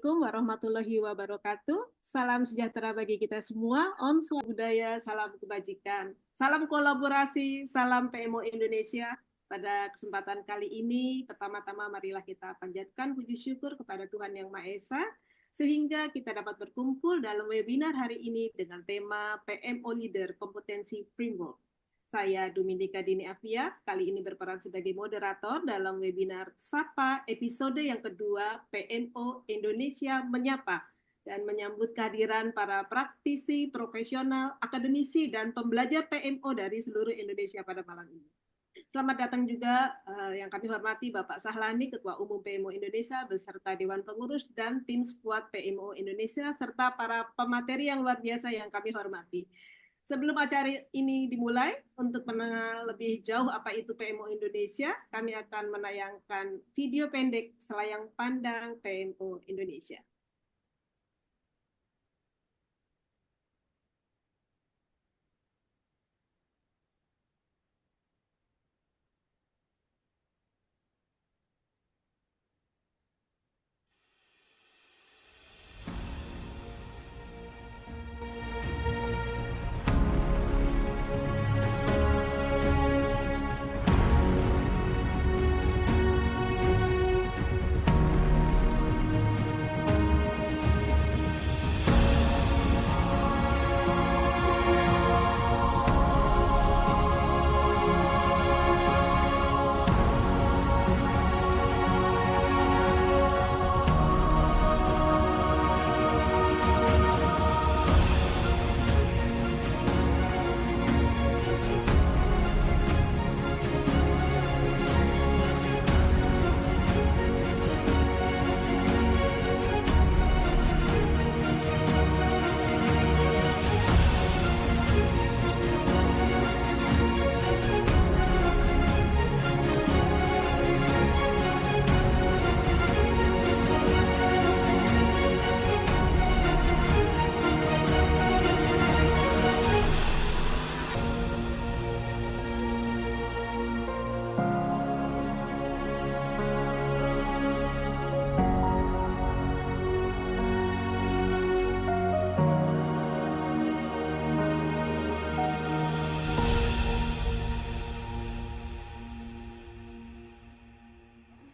Assalamualaikum warahmatullahi wabarakatuh. Salam sejahtera bagi kita semua. Om Swastiastu Budaya, salam kebajikan. Salam kolaborasi, salam PMO Indonesia. Pada kesempatan kali ini, pertama-tama marilah kita panjatkan puji syukur kepada Tuhan Yang Maha Esa, sehingga kita dapat berkumpul dalam webinar hari ini dengan tema PMO Leader Kompetensi Framework. Saya Dominika Dini Afia, kali ini berperan sebagai moderator dalam webinar Sapa episode yang kedua PMO Indonesia Menyapa dan menyambut kehadiran para praktisi, profesional, akademisi, dan pembelajar PMO dari seluruh Indonesia pada malam ini. Selamat datang juga yang kami hormati Bapak Sahlani, Ketua Umum PMO Indonesia, beserta Dewan Pengurus dan tim skuad PMO Indonesia, serta para pemateri yang luar biasa yang kami hormati. Sebelum acara ini dimulai, untuk mengenal lebih jauh apa itu PMO Indonesia, kami akan menayangkan video pendek Selayang Pandang PMO Indonesia.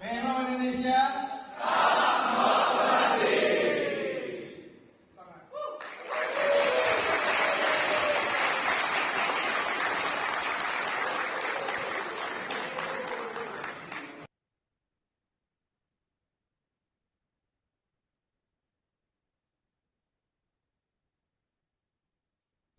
PMO Indonesia.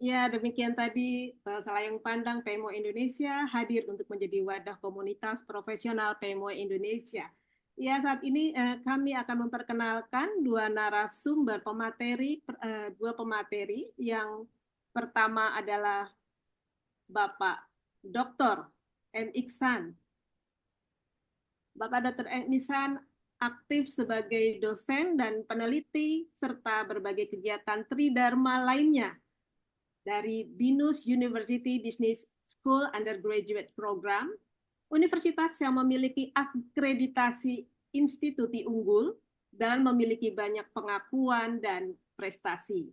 Ya, demikian tadi Selayang Pandang PMO Indonesia hadir untuk menjadi wadah komunitas profesional PMO Indonesia. Ya, saat ini kami akan memperkenalkan dua narasumber pemateri, dua pemateri. Yang pertama adalah Bapak Dr. M. Iksan. Bapak Dr. M. Iksan aktif sebagai dosen dan peneliti serta berbagai kegiatan tridharma lainnya dari BINUS University Business School Undergraduate Program, universitas yang memiliki akreditasi institusi unggul dan memiliki banyak pengakuan dan prestasi.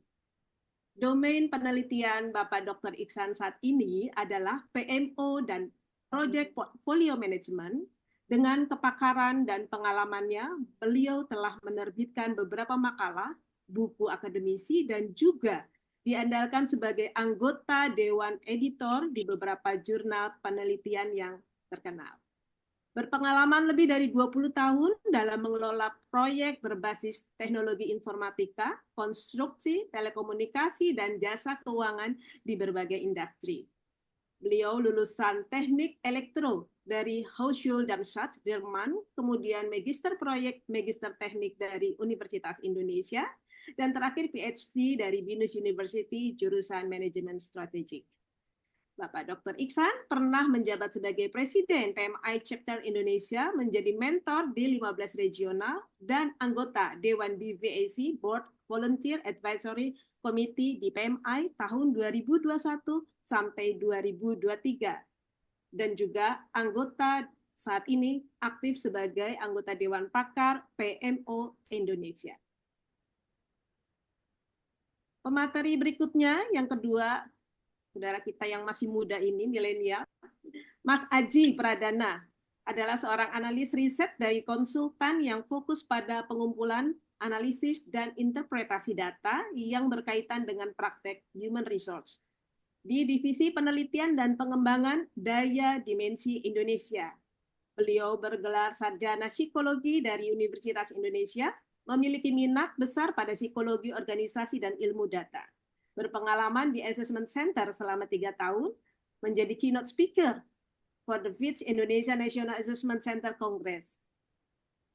Domain penelitian Bapak Dr. Iksan saat ini adalah PMO dan Project Portfolio Management. Dengan kepakaran dan pengalamannya, beliau telah menerbitkan beberapa makalah, buku akademisi, dan juga diandalkan sebagai anggota Dewan Editor di beberapa jurnal penelitian yang terkenal. Berpengalaman lebih dari 20 tahun dalam mengelola proyek berbasis teknologi informatika, konstruksi, telekomunikasi, dan jasa keuangan di berbagai industri. Beliau lulusan teknik elektro dari Hochschule Darmstadt, Jerman, kemudian magister proyek, magister teknik dari Universitas Indonesia, dan terakhir PhD dari BINUS University, jurusan Manajemen Strategik. Bapak Dr. Iksan pernah menjabat sebagai Presiden PMI Chapter Indonesia, menjadi mentor di 15 regional, dan anggota Dewan BVAC Board Volunteer Advisory Committee di PMI tahun 2021 sampai 2023. Dan juga anggota saat ini aktif sebagai anggota Dewan Pakar PMO Indonesia. Pemateri berikutnya, yang kedua, saudara kita yang masih muda ini, milenial, Mas Aji Pradana, adalah seorang analis riset dari konsultan yang fokus pada pengumpulan, analisis, dan interpretasi data yang berkaitan dengan praktek human resource di Divisi Penelitian dan Pengembangan Daya Dimensi Indonesia. Beliau bergelar sarjana psikologi dari Universitas Indonesia, memiliki minat besar pada psikologi organisasi dan ilmu data. Berpengalaman di Assessment Center selama 3 tahun, menjadi keynote speaker for the Fitch Indonesia National Assessment Center Congress.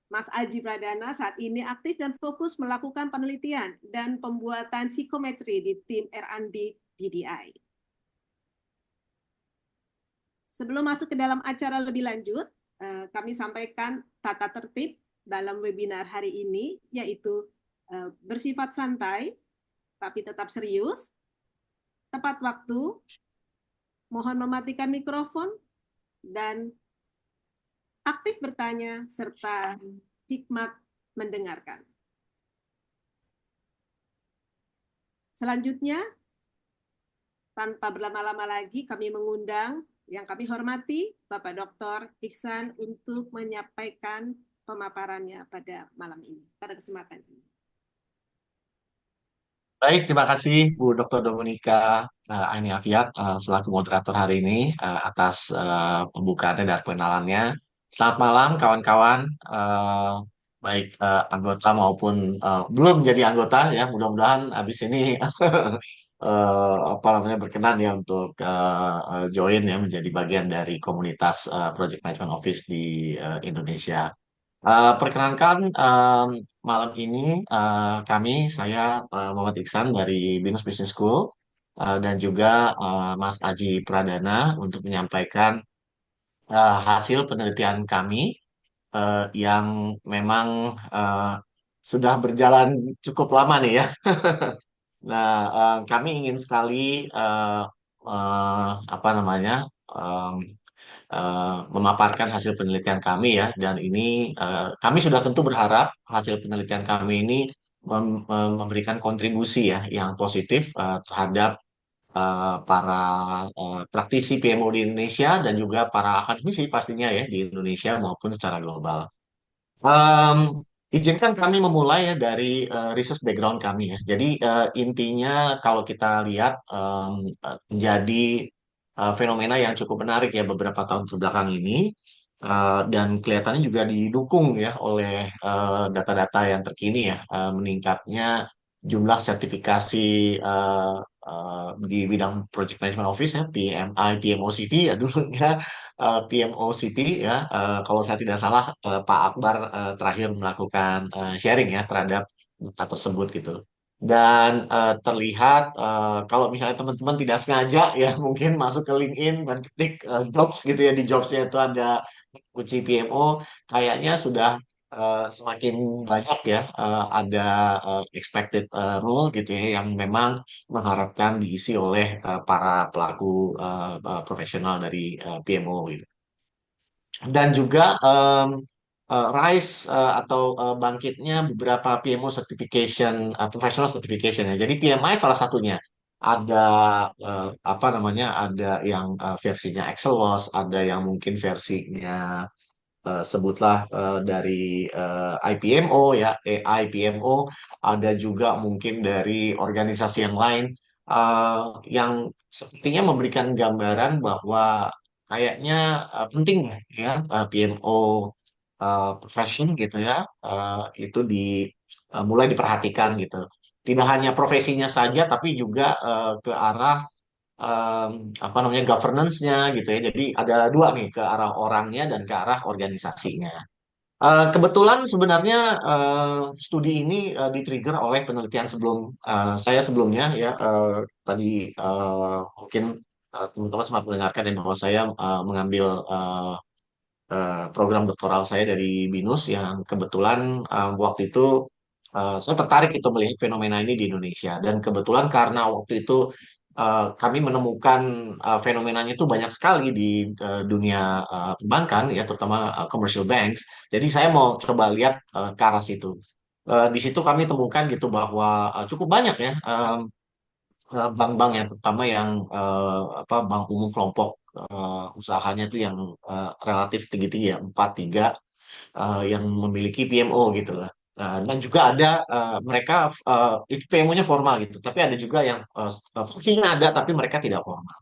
Mas Aji Pradana saat ini aktif dan fokus melakukan penelitian dan pembuatan psikometri di tim R&D DDI. Sebelum masuk ke dalam acara lebih lanjut, kami sampaikan tata tertib dalam webinar hari ini, yaitu bersifat santai, tapi tetap serius, tepat waktu, mohon mematikan mikrofon, dan aktif bertanya, serta hikmat mendengarkan. Selanjutnya, tanpa berlama-lama lagi, kami mengundang yang kami hormati, Bapak Dr. Iksan, untuk menyampaikan pemaparannya pada malam ini, pada kesempatan ini. Baik, terima kasih Bu Dr. Dominika Aini Afiat selaku moderator hari ini atas pembukaannya dan perkenalannya. Selamat malam kawan-kawan, baik anggota maupun belum menjadi anggota ya. Mudah-mudahan habis ini apa namanya berkenan ya untuk join ya menjadi bagian dari komunitas Project Management Office di Indonesia. Perkenankan malam ini saya Muhammad Iksan dari Binus Business School dan juga Mas Aji Pradana untuk menyampaikan hasil penelitian kami yang memang sudah berjalan cukup lama nih ya. Nah, kami ingin sekali apa namanya memaparkan hasil penelitian kami ya, dan ini kami sudah tentu berharap hasil penelitian kami ini memberikan kontribusi ya yang positif terhadap para praktisi PMO di Indonesia dan juga para akademisi pastinya ya di Indonesia maupun secara global. Em, Izinkan kami memulai ya dari research background kami ya. Jadi intinya kalau kita lihat menjadi fenomena yang cukup menarik ya beberapa tahun terbelakang ini. Dan kelihatannya juga didukung ya oleh data-data yang terkini ya, meningkatnya jumlah sertifikasi eh, di bidang Project Management Office ya, PMI, PMOCP ya dulunya PMOCP ya. Kalau saya tidak salah Pak Akbar terakhir melakukan sharing ya terhadap data tersebut gitu. Dan terlihat kalau misalnya teman-teman tidak sengaja ya mungkin masuk ke LinkedIn dan ketik jobs gitu ya, di jobsnya itu ada kunci PMO, kayaknya sudah semakin banyak ya ada expected role gitu ya yang memang mengharapkan diisi oleh para pelaku profesional dari PMO gitu. Dan juga rise atau bangkitnya beberapa PMO certification, professional certification ya. Jadi PMI salah satunya. Ada apa namanya? Ada yang versinya Excelos, ada yang mungkin versinya sebutlah dari IPMO ya, AI PMO, ada juga mungkin dari organisasi yang lain yang sepertinya memberikan gambaran bahwa kayaknya penting ya PMO profession gitu ya, itu mulai diperhatikan gitu. Tidak hanya profesinya saja, tapi juga ke arah apa namanya governance-nya gitu ya. Jadi ada dua nih, ke arah orangnya dan ke arah organisasinya. Kebetulan sebenarnya studi ini di-trigger oleh penelitian saya sebelumnya ya. Tadi mungkin teman-teman sempat mendengarkan ya bahwa saya mengambil program doktoral saya dari BINUS yang kebetulan waktu itu saya tertarik itu melihat fenomena ini di Indonesia, dan kebetulan karena waktu itu kami menemukan fenomenanya itu banyak sekali di dunia perbankan ya, terutama commercial banks. Jadi saya mau coba lihat ke arah situ. Di situ kami temukan gitu bahwa cukup banyak ya bank-bank yang terutama yang apa bank umum kelompok usahanya itu yang relatif tinggi-tinggi ya 4 3 yang memiliki PMO gitu lah. Dan juga ada mereka itu PMO-nya formal gitu, tapi ada juga yang fungsinya ada tapi mereka tidak formal.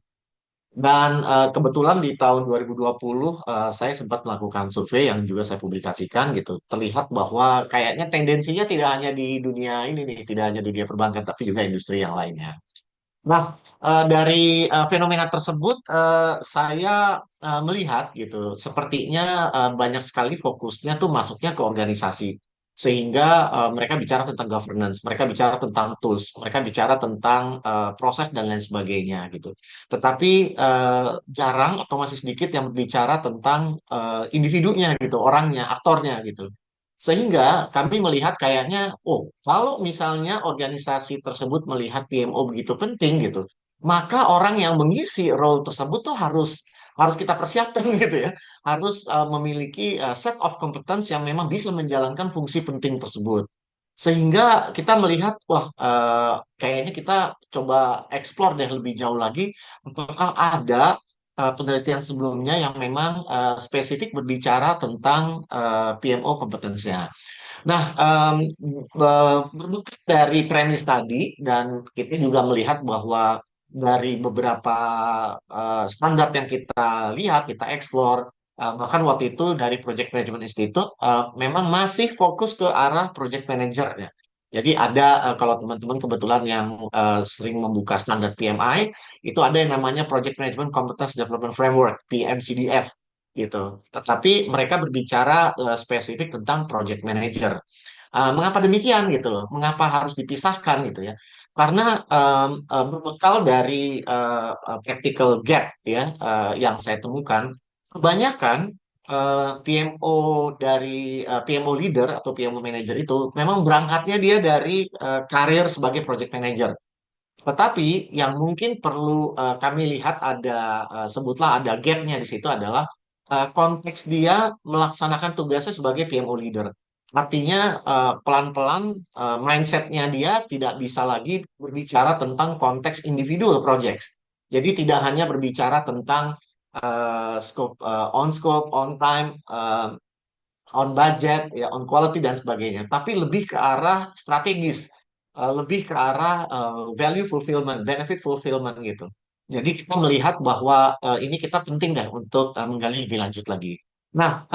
Dan kebetulan di tahun 2020 saya sempat melakukan survei yang juga saya publikasikan gitu. Terlihat bahwa kayaknya tendensinya tidak hanya di dunia ini nih, tidak hanya di dunia perbankan tapi juga industri yang lainnya. Nah, dari fenomena tersebut, saya melihat gitu, sepertinya banyak sekali fokusnya tuh masuknya ke organisasi, sehingga mereka bicara tentang governance, mereka bicara tentang tools, mereka bicara tentang proses dan lain sebagainya gitu. Tetapi jarang atau masih sedikit yang berbicara tentang individunya gitu, orangnya, aktornya gitu. Sehingga kami melihat kayaknya, oh, kalau misalnya organisasi tersebut melihat PMO begitu penting gitu, maka orang yang mengisi role tersebut tuh harus harus kita persiapkan gitu ya, harus memiliki set of competence yang memang bisa menjalankan fungsi penting tersebut. Sehingga kita melihat, wah, kayaknya kita coba explore deh lebih jauh lagi, apakah ada penelitian sebelumnya yang memang spesifik berbicara tentang PMO kompetensinya. Nah, berdasarkan dari premis tadi dan kita juga melihat bahwa dari beberapa standar yang kita lihat, kita explore, bahkan waktu itu dari Project Management Institute memang masih fokus ke arah project manager ya. Jadi ada kalau teman-teman kebetulan yang sering membuka standar PMI, itu ada yang namanya Project Management Competence Development Framework (PMCDF) gitu. Tetapi mereka berbicara spesifik tentang project manager. Mengapa demikian gitu loh? Mengapa harus dipisahkan gitu ya? Karena berbekal dari practical gap ya yang saya temukan, kebanyakan PMO dari PMO leader atau PMO manager itu memang berangkatnya dia dari karir sebagai project manager. Tetapi yang mungkin perlu kami lihat ada sebutlah ada gapnya di situ adalah konteks dia melaksanakan tugasnya sebagai PMO leader. Artinya pelan-pelan mindsetnya dia tidak bisa lagi berbicara tentang konteks individual projects. Jadi tidak hanya berbicara tentang scope, on time, on budget, ya, on quality dan sebagainya, tapi lebih ke arah strategis, lebih ke arah value fulfillment, benefit fulfillment gitu. Jadi kita melihat bahwa ini kita penting deh untuk menggali lebih lanjut lagi. Nah,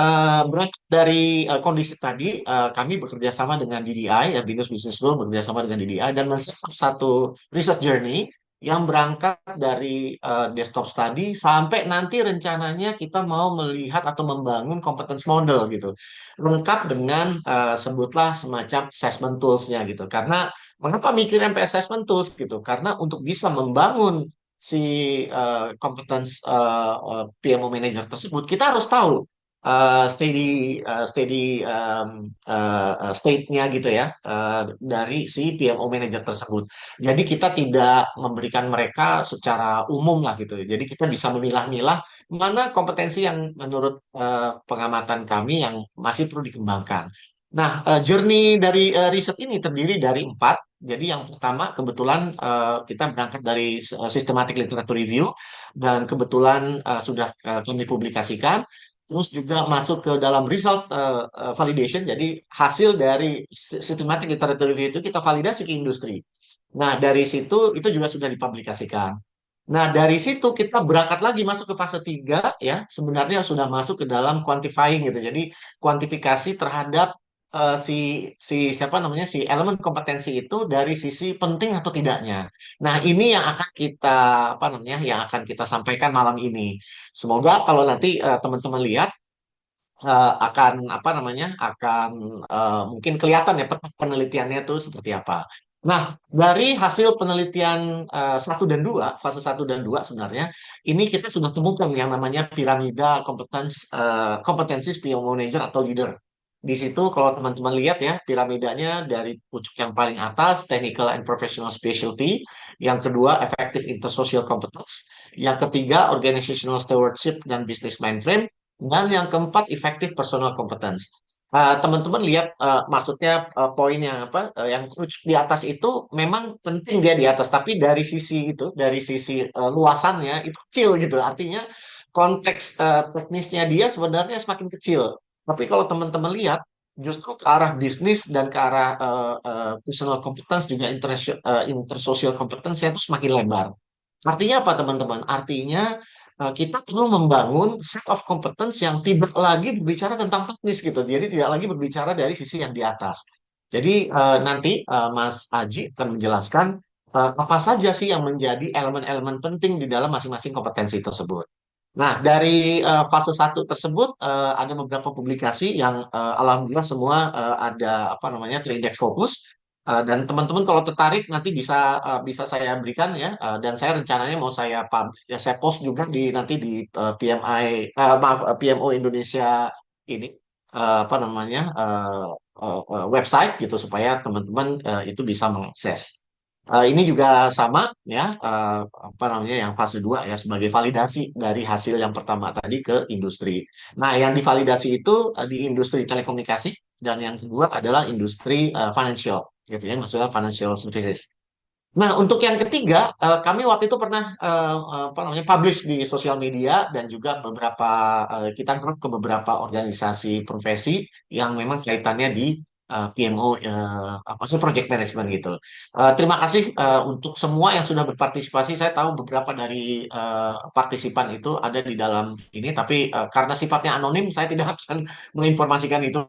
berangkat dari kondisi tadi, kami bekerja sama dengan DDI, ya, Binus Business School bekerja sama dengan DDI dan men-set up satu research journey yang berangkat dari desktop study sampai nanti rencananya kita mau melihat atau membangun competence model gitu, lengkap dengan sebutlah semacam assessment tools-nya gitu. Karena mengapa mikir MP assessment tools gitu? Karena untuk bisa membangun si competence PMO manager tersebut, kita harus tahu state-nya gitu ya dari si PMO manager tersebut. Jadi kita tidak memberikan mereka secara umum lah gitu. Jadi kita bisa memilah-milah mana kompetensi yang menurut pengamatan kami yang masih perlu dikembangkan. Nah, journey dari riset ini terdiri dari 4. Jadi yang pertama kebetulan kita berangkat dari systematic literature review dan kebetulan sudah kami publikasikan. Terus juga masuk ke dalam result validation. Jadi hasil dari systematic literature review itu kita validasi ke industri. Nah, dari situ itu juga sudah dipublikasikan. Nah, dari situ kita berangkat lagi masuk ke fase 3 ya, sebenarnya sudah masuk ke dalam quantifying gitu. Jadi kuantifikasi terhadap si si siapa namanya si elemen kompetensi itu dari sisi penting atau tidaknya. Nah, ini yang akan kita apa namanya yang akan kita sampaikan malam ini. Semoga kalau nanti teman-teman lihat akan apa namanya akan mungkin kelihatan ya peta penelitiannya itu seperti apa. Nah, dari hasil penelitian 1 dan 2, fase 1 dan 2 sebenarnya, ini kita sudah temukan yang namanya piramida kompetensi PMO manager atau leader. Di situ kalau teman-teman lihat ya, piramidanya dari pucuk yang paling atas, technical and professional specialty, yang kedua, effective intersocial competence, yang ketiga, organizational stewardship dan business mindframe, dan yang keempat, effective personal competence. teman-teman lihat maksudnya poinnya apa yang kerucut di atas itu memang penting dia di atas tapi dari sisi itu dari sisi luasannya itu kecil gitu artinya konteks teknisnya dia sebenarnya semakin kecil tapi kalau teman-teman lihat justru ke arah bisnis dan ke arah personal competence juga intersocial competence itu semakin lebar. Artinya apa teman-teman? Artinya kita perlu membangun set of competence yang tidak lagi berbicara tentang teknis gitu. Jadi tidak lagi berbicara dari sisi yang di atas. Jadi nanti Mas Aji akan menjelaskan apa saja sih yang menjadi elemen-elemen penting di dalam masing-masing kompetensi tersebut. Nah, dari fase satu tersebut ada beberapa publikasi yang alhamdulillah semua ada apa namanya terindeks fokus. Dan teman-teman kalau tertarik nanti bisa saya berikan ya. Dan saya rencananya mau saya publish ya saya post juga di nanti di maaf PMO Indonesia ini apa namanya website gitu supaya teman-teman itu bisa mengakses. Ini juga sama ya apa namanya yang fase 2 ya sebagai validasi dari hasil yang pertama tadi ke industri. Nah, yang divalidasi itu di industri telekomunikasi dan yang kedua adalah industri financial gitu ya maksudnya financial services. Nah, untuk yang ketiga, kami waktu itu pernah apa namanya publish di sosial media dan juga kita grup ke beberapa organisasi profesi yang memang kaitannya di PMO apa sih project management gitu. Terima kasih untuk semua yang sudah berpartisipasi. Saya tahu beberapa dari partisipan itu ada di dalam ini, tapi karena sifatnya anonim, saya tidak akan menginformasikan itu.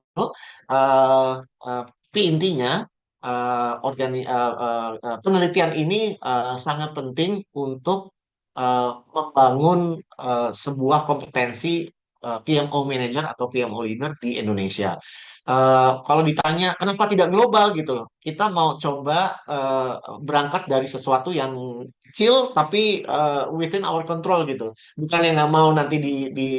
Tapi intinya penelitian ini sangat penting untuk membangun sebuah kompetensi PMO manager atau PMO leader di Indonesia. Kalau ditanya kenapa tidak global gitu loh, kita mau coba berangkat dari sesuatu yang kecil tapi within our control gitu, bukan yang nggak mau nanti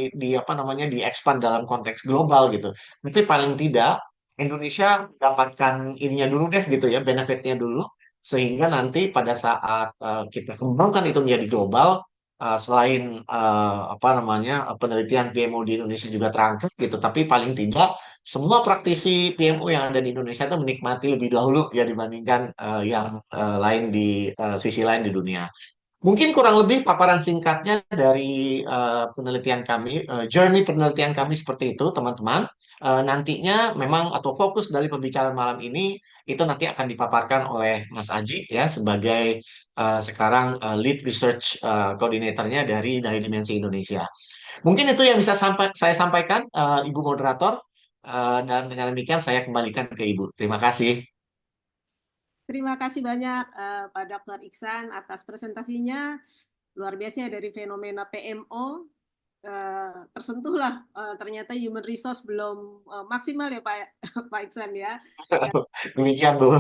di apa namanya di expand dalam konteks global gitu, tapi paling tidak Indonesia dapatkan ininya dulu deh gitu ya, benefitnya dulu, sehingga nanti pada saat kita kembangkan itu menjadi global, selain apa namanya penelitian PMO di Indonesia juga terangkat gitu, tapi paling tidak semua praktisi PMO yang ada di Indonesia itu menikmati lebih dahulu ya dibandingkan yang lain di sisi lain di dunia. Mungkin kurang lebih paparan singkatnya dari penelitian kami, journey penelitian kami seperti itu, teman-teman. Nantinya memang atau fokus dari pembicaraan malam ini itu nanti akan dipaparkan oleh Mas Aji ya sebagai sekarang lead research coordinatornya dari Dimensi Indonesia. Mungkin itu yang bisa saya sampaikan, Ibu Moderator. Dan dengan demikian saya kembalikan ke Ibu. Terima kasih. Terima kasih banyak Pak Dr. Iksan atas presentasinya. Luar biasa ya dari fenomena PMO. Tersentuhlah ternyata human resource belum maksimal ya Pak Pak Iksan ya. Demikian Bu.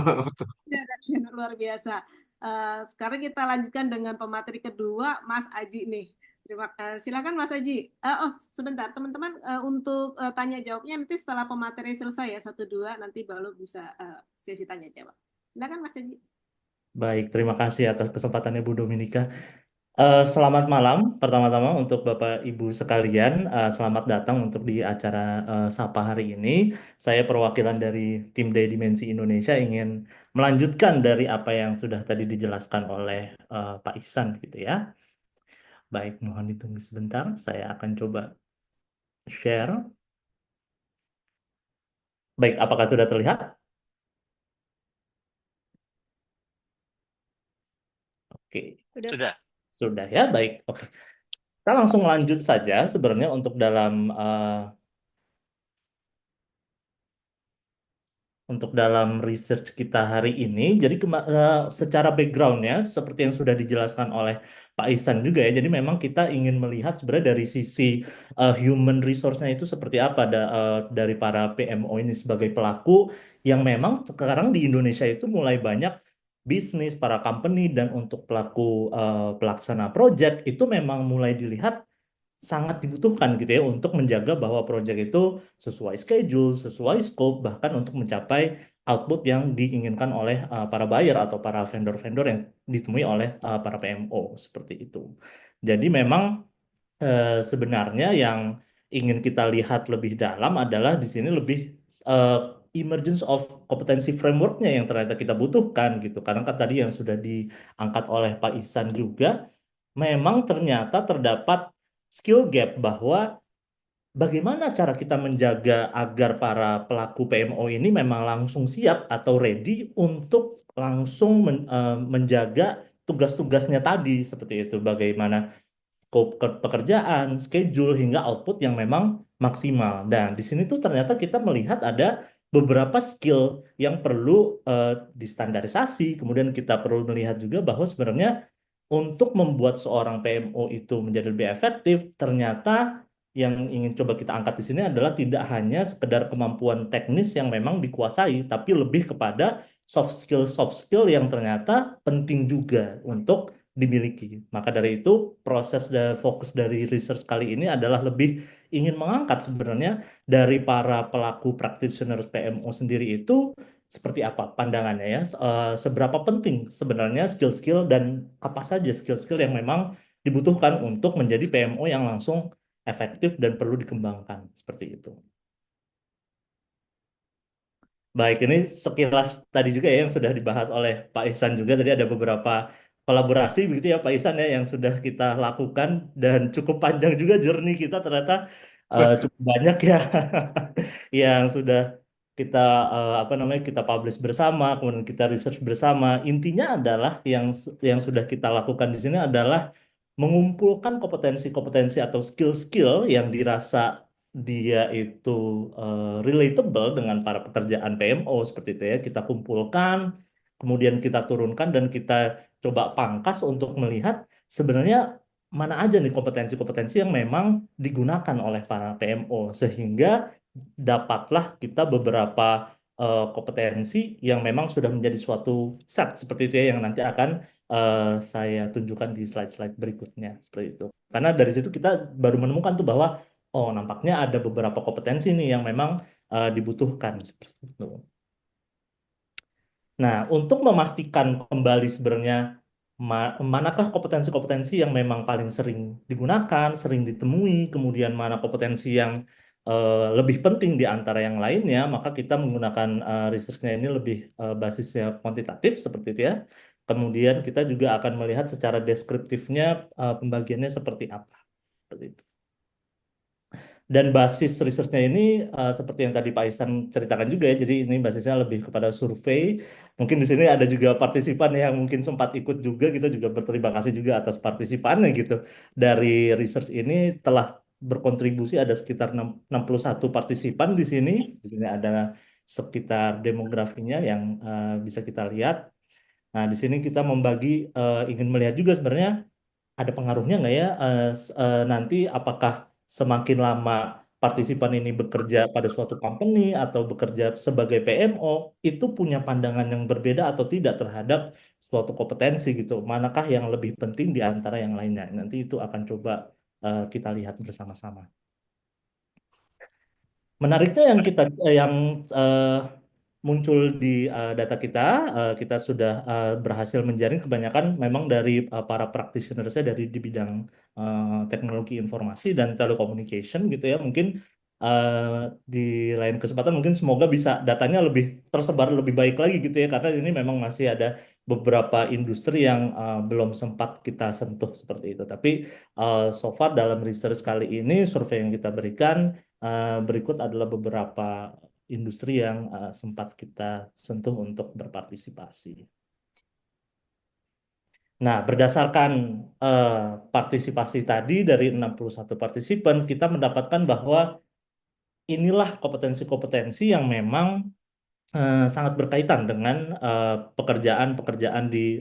Dan luar biasa. Sekarang kita lanjutkan dengan pemateri kedua, Mas Aji nih. Silakan Mas Aji. Oh sebentar teman-teman untuk tanya jawabnya nanti setelah pemateri selesai ya satu dua nanti baru bisa sesi tanya jawab. Silakan Mas Aji. Baik, terima kasih atas kesempatannya Bu Dominika. Selamat malam pertama-tama untuk Bapak Ibu sekalian. Selamat datang untuk di acara Sapa hari ini. Saya perwakilan dari tim D Dimensi Indonesia ingin melanjutkan dari apa yang sudah tadi dijelaskan oleh Pak Ihsan gitu ya. Baik, mohon ditunggu sebentar. Saya akan coba share. Baik, apakah sudah terlihat? Oke. Sudah. Sudah ya, baik. Oke. Kita langsung lanjut saja sebenarnya untuk dalam research kita hari ini. Jadi secara backgroundnya seperti yang sudah dijelaskan oleh Pak Ihsan juga ya. Jadi memang kita ingin melihat sebenarnya dari sisi human resource-nya itu seperti apa dari para PMO ini sebagai pelaku yang memang sekarang di Indonesia itu mulai banyak bisnis para company dan untuk pelaku pelaksana project itu memang mulai dilihat sangat dibutuhkan gitu ya untuk menjaga bahwa proyek itu sesuai schedule, sesuai scope, bahkan untuk mencapai output yang diinginkan oleh para buyer atau para vendor-vendor yang ditemui oleh para PMO seperti itu. Jadi memang sebenarnya yang ingin kita lihat lebih dalam adalah di sini lebih eh, emergence of kompetensi frameworknya yang ternyata kita butuhkan gitu. Karena kan tadi yang sudah diangkat oleh Pak Ihsan juga, memang ternyata terdapat skill gap bahwa bagaimana cara kita menjaga agar para pelaku PMO ini memang langsung siap atau ready untuk langsung menjaga tugas-tugasnya tadi seperti itu. Bagaimana scope pekerjaan, schedule, hingga output yang memang maksimal. Dan di sini tuh ternyata kita melihat ada beberapa skill yang perlu distandarisasi. Kemudian kita perlu melihat juga bahwa sebenarnya untuk membuat seorang PMO itu menjadi lebih efektif, ternyata yang ingin coba kita angkat di sini adalah tidak hanya sekedar kemampuan teknis yang memang dikuasai, tapi lebih kepada soft skill yang ternyata penting juga untuk dimiliki. Maka dari itu, proses dan fokus dari research kali ini adalah lebih ingin mengangkat sebenarnya dari para pelaku practitioners PMO sendiri itu seperti apa pandangannya ya. Seberapa penting sebenarnya skill-skill dan apa saja skill-skill yang memang dibutuhkan untuk menjadi PMO yang langsung efektif dan perlu dikembangkan seperti itu. Baik, ini sekilas tadi juga ya yang sudah dibahas oleh Pak Ihsan juga. Tadi ada beberapa kolaborasi begitu ya Pak Ihsan ya yang sudah kita lakukan dan cukup panjang juga journey kita ternyata cukup banyak ya yang sudah kita apa namanya kita publish bersama, kemudian kita research bersama. Intinya adalah yang sudah kita lakukan di sini adalah mengumpulkan kompetensi-kompetensi atau skill-skill yang dirasa dia itu relatable dengan para pekerjaan PMO seperti itu ya. Kita kumpulkan, kemudian kita turunkan dan kita coba pangkas untuk melihat sebenarnya mana aja nih kompetensi-kompetensi yang memang digunakan oleh para PMO sehingga dapatlah kita beberapa kompetensi yang memang sudah menjadi suatu set seperti itu ya yang nanti akan saya tunjukkan di slide-slide berikutnya seperti itu. Karena dari situ kita baru menemukan tuh bahwa oh nampaknya ada beberapa kompetensi nih yang memang dibutuhkan seperti itu. Nah, untuk memastikan kembali sebenarnya manakah kompetensi-kompetensi yang memang paling sering digunakan, sering ditemui, kemudian mana kompetensi yang lebih penting di antara yang lainnya, maka kita menggunakan research-nya ini lebih basisnya kuantitatif seperti itu ya. Kemudian kita juga akan melihat secara deskriptifnya pembagiannya seperti apa. Seperti itu. Dan basis risetnya ini seperti yang tadi Pak Ihsan ceritakan juga ya, jadi ini basisnya lebih kepada survei. Mungkin di sini ada juga partisipan yang mungkin sempat ikut juga, kita juga berterima kasih juga atas partisipannya gitu. Dari research ini telah berkontribusi ada sekitar 61 partisipan di sini. Di sini ada sekitar demografinya yang bisa kita lihat. Nah, di sini kita membagi, ingin melihat juga sebenarnya ada pengaruhnya nggak ya nanti apakah semakin lama partisipan ini bekerja pada suatu company atau bekerja sebagai PMO itu punya pandangan yang berbeda atau tidak terhadap suatu kompetensi gitu. Manakah yang lebih penting di antara yang lainnya? Nanti itu akan coba kita lihat bersama-sama. Menariknya yang yang eh, muncul di data kita, kita sudah berhasil menjaring kebanyakan memang dari para practitioners-nya dari di bidang teknologi informasi dan telecommunication gitu ya. Mungkin di lain kesempatan mungkin semoga bisa datanya lebih tersebar lebih baik lagi gitu ya karena ini memang masih ada beberapa industri yang belum sempat kita sentuh seperti itu. Tapi so far dalam research kali ini survei yang kita berikan berikut adalah beberapa industri yang sempat kita sentuh untuk berpartisipasi. Nah, berdasarkan eh, partisipasi tadi dari 61 partisipan, kita mendapatkan bahwa inilah kompetensi-kompetensi yang memang sangat berkaitan dengan pekerjaan-pekerjaan di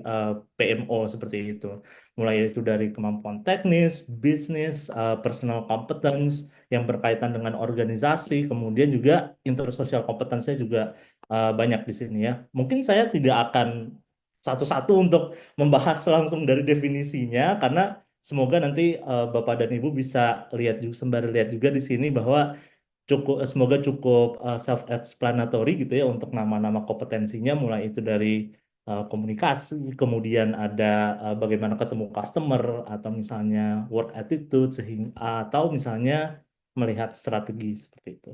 PMO seperti itu. Mulai itu dari kemampuan teknis, bisnis, personal competence yang berkaitan dengan organisasi, kemudian juga intersocial competence-nya juga banyak di sini ya. Mungkin saya tidak akan satu-satu untuk membahas langsung dari definisinya karena semoga nanti Bapak dan Ibu bisa lihat juga sembari lihat juga di sini bahwa semoga cukup self explanatory gitu ya untuk nama-nama kompetensinya mulai itu dari komunikasi kemudian ada bagaimana ketemu customer atau misalnya work attitude sehingga atau misalnya melihat strategi seperti itu.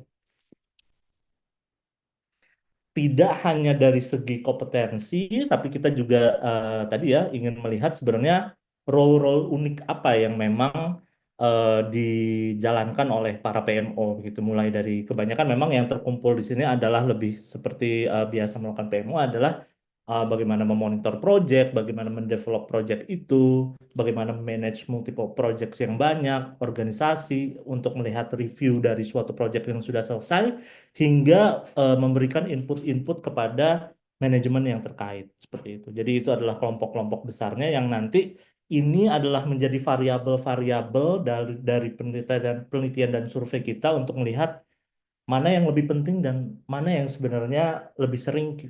Tidak hanya dari segi kompetensi, tapi kita juga tadi ya ingin melihat sebenarnya role-role unik apa yang memang dijalankan oleh para PMO gitu. Mulai dari kebanyakan memang yang terkumpul di sini adalah lebih seperti biasa melakukan PMO adalah bagaimana memonitor project, bagaimana mendevelop project itu, bagaimana manage multiple projects yang banyak, organisasi untuk melihat review dari suatu project yang sudah selesai, hingga memberikan input-input kepada manajemen yang terkait seperti itu. Jadi itu adalah kelompok-kelompok besarnya yang nanti ini adalah menjadi variabel-variabel dari penelitian dan survei kita untuk melihat mana yang lebih penting dan mana yang sebenarnya lebih sering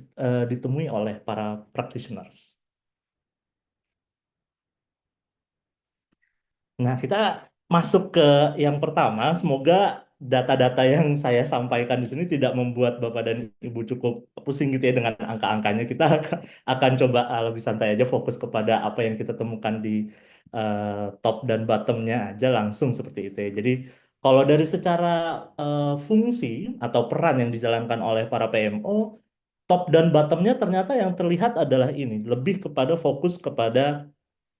ditemui oleh para practitioners. Nah, kita masuk ke yang pertama. Semoga data-data yang saya sampaikan di sini tidak membuat Bapak dan Ibu cukup pusing gitu ya dengan angka-angkanya. Kita akan coba lebih santai aja, fokus kepada apa yang kita temukan di top dan bottomnya aja langsung seperti itu ya. Jadi kalau dari secara fungsi atau peran yang dijalankan oleh para PMO, top dan bottomnya ternyata yang terlihat adalah ini, lebih kepada fokus kepada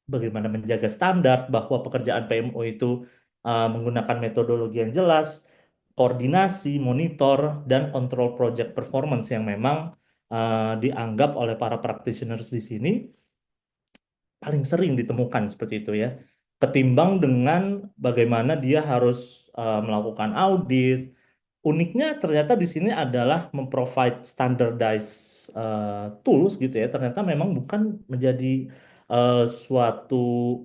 bagaimana menjaga standar bahwa pekerjaan PMO itu menggunakan metodologi yang jelas, koordinasi, monitor, dan kontrol project performance yang memang dianggap oleh para practitioners di sini paling sering ditemukan seperti itu ya. Ketimbang dengan bagaimana dia harus melakukan audit. Uniknya ternyata di sini adalah memprovide standardized tools gitu ya. Ternyata memang bukan menjadi suatu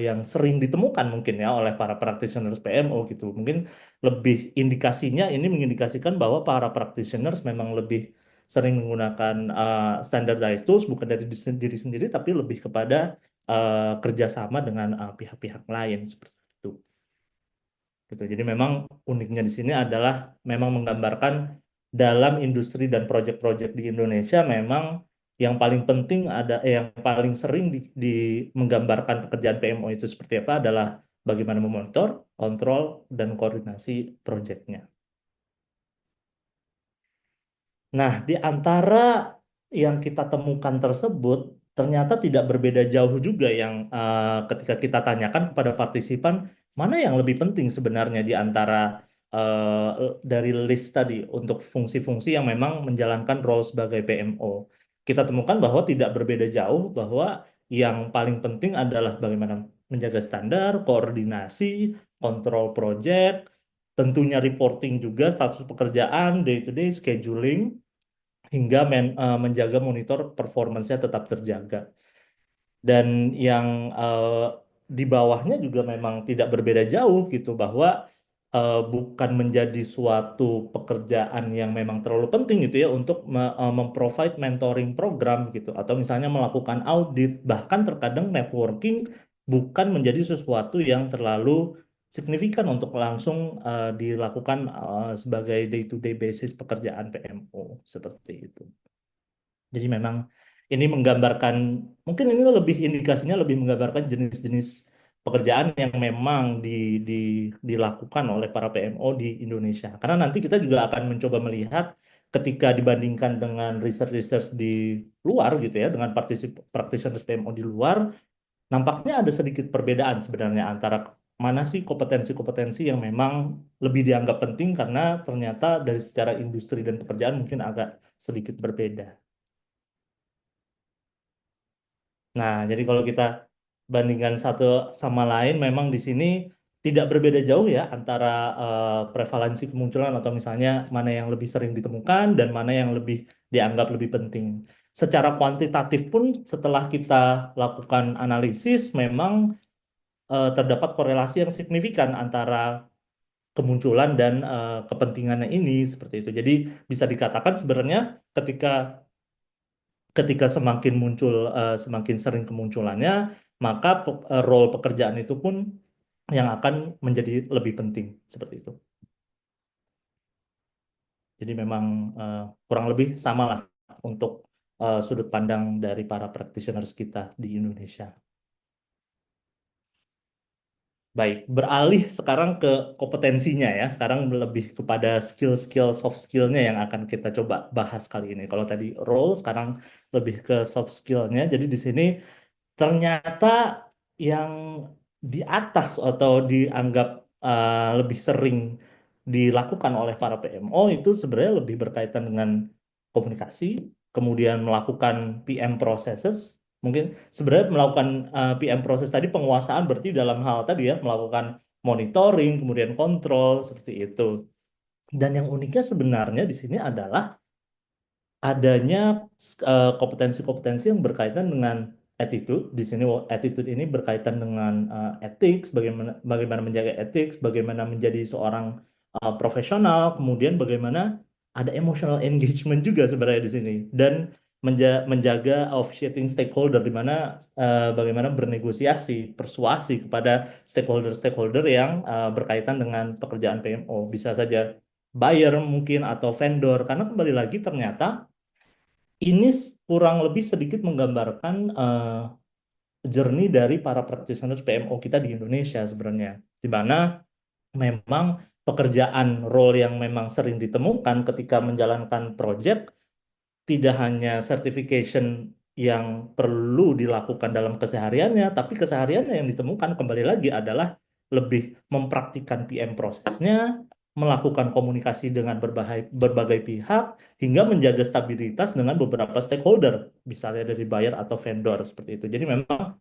yang sering ditemukan mungkin ya oleh para practitioners PMO gitu. Mungkin lebih indikasinya ini mengindikasikan bahwa para practitioners memang lebih sering menggunakan standardized tools bukan dari diri sendiri tapi lebih kepada kerjasama dengan pihak-pihak lain seperti itu. Gitu. Jadi memang uniknya di sini adalah memang menggambarkan dalam industri dan proyek-proyek di Indonesia memang yang paling penting yang paling sering menggambarkan pekerjaan PMO itu seperti apa adalah bagaimana memonitor, kontrol, dan koordinasi proyeknya. Nah, di antara yang kita temukan tersebut, ternyata tidak berbeda jauh juga yang ketika kita tanyakan kepada partisipan, mana yang lebih penting sebenarnya di antara dari list tadi untuk fungsi-fungsi yang memang menjalankan role sebagai PMO. Kita temukan bahwa tidak berbeda jauh bahwa yang paling penting adalah bagaimana menjaga standar, koordinasi, kontrol project, tentunya reporting juga, status pekerjaan, day-to-day, scheduling, hingga menjaga monitor performance-nya tetap terjaga. Dan yang di bawahnya juga memang tidak berbeda jauh gitu bahwa bukan menjadi suatu pekerjaan yang memang terlalu penting gitu ya untuk memprovide mentoring program gitu atau misalnya melakukan audit bahkan terkadang networking bukan menjadi sesuatu yang terlalu signifikan untuk langsung dilakukan sebagai day-to-day basis pekerjaan PMO seperti itu. Jadi memang ini menggambarkan, mungkin ini lebih indikasinya lebih menggambarkan jenis-jenis pekerjaan yang memang dilakukan oleh para PMO di Indonesia. Karena nanti kita juga akan mencoba melihat ketika dibandingkan dengan research-research di luar gitu ya, dengan practitioners PMO di luar, nampaknya ada sedikit perbedaan sebenarnya antara mana sih kompetensi-kompetensi yang memang lebih dianggap penting karena ternyata dari secara industri dan pekerjaan mungkin agak sedikit berbeda. Nah, jadi kalau kita bandingkan satu sama lain, memang di sini tidak berbeda jauh ya antara prevalensi kemunculan atau misalnya mana yang lebih sering ditemukan dan mana yang lebih dianggap lebih penting. Secara kuantitatif pun setelah kita lakukan analisis, memang terdapat korelasi yang signifikan antara kemunculan dan kepentingannya ini seperti itu. Jadi bisa dikatakan sebenarnya ketika ketika semakin muncul semakin sering kemunculannya maka role pekerjaan itu pun yang akan menjadi lebih penting seperti itu. Jadi memang kurang lebih sama lah untuk sudut pandang dari para practitioners kita di Indonesia. Baik, beralih sekarang ke kompetensinya ya. Sekarang lebih kepada skill-skill, soft skillnya yang akan kita coba bahas kali ini. Kalau tadi role, sekarang lebih ke soft skillnya. Jadi di sini ternyata yang di atas atau dianggap lebih sering dilakukan oleh para PMO itu sebenarnya lebih berkaitan dengan komunikasi, kemudian melakukan PM processes. Mungkin sebenarnya melakukan PM proses tadi penguasaan berarti dalam hal tadi ya melakukan monitoring, kemudian kontrol seperti itu. Dan yang uniknya sebenarnya di sini adalah adanya kompetensi-kompetensi yang berkaitan dengan attitude. Di sini attitude ini berkaitan dengan ethics, bagaimana menjaga ethics, bagaimana menjadi seorang profesional, kemudian bagaimana ada emotional engagement juga sebenarnya di sini dan menjaga officiating stakeholder di mana bagaimana bernegosiasi, persuasi kepada stakeholder-stakeholder yang berkaitan dengan pekerjaan PMO. Bisa saja buyer mungkin atau vendor karena kembali lagi ternyata ini kurang lebih sedikit menggambarkan journey dari para practitioners PMO kita di Indonesia sebenarnya, di mana memang pekerjaan role yang memang sering ditemukan ketika menjalankan project tidak hanya certification yang perlu dilakukan dalam kesehariannya, tapi kesehariannya yang ditemukan kembali lagi adalah lebih mempraktikkan PM prosesnya, melakukan komunikasi dengan berbagai pihak, hingga menjaga stabilitas dengan beberapa stakeholder, misalnya dari buyer atau vendor seperti itu. Jadi memang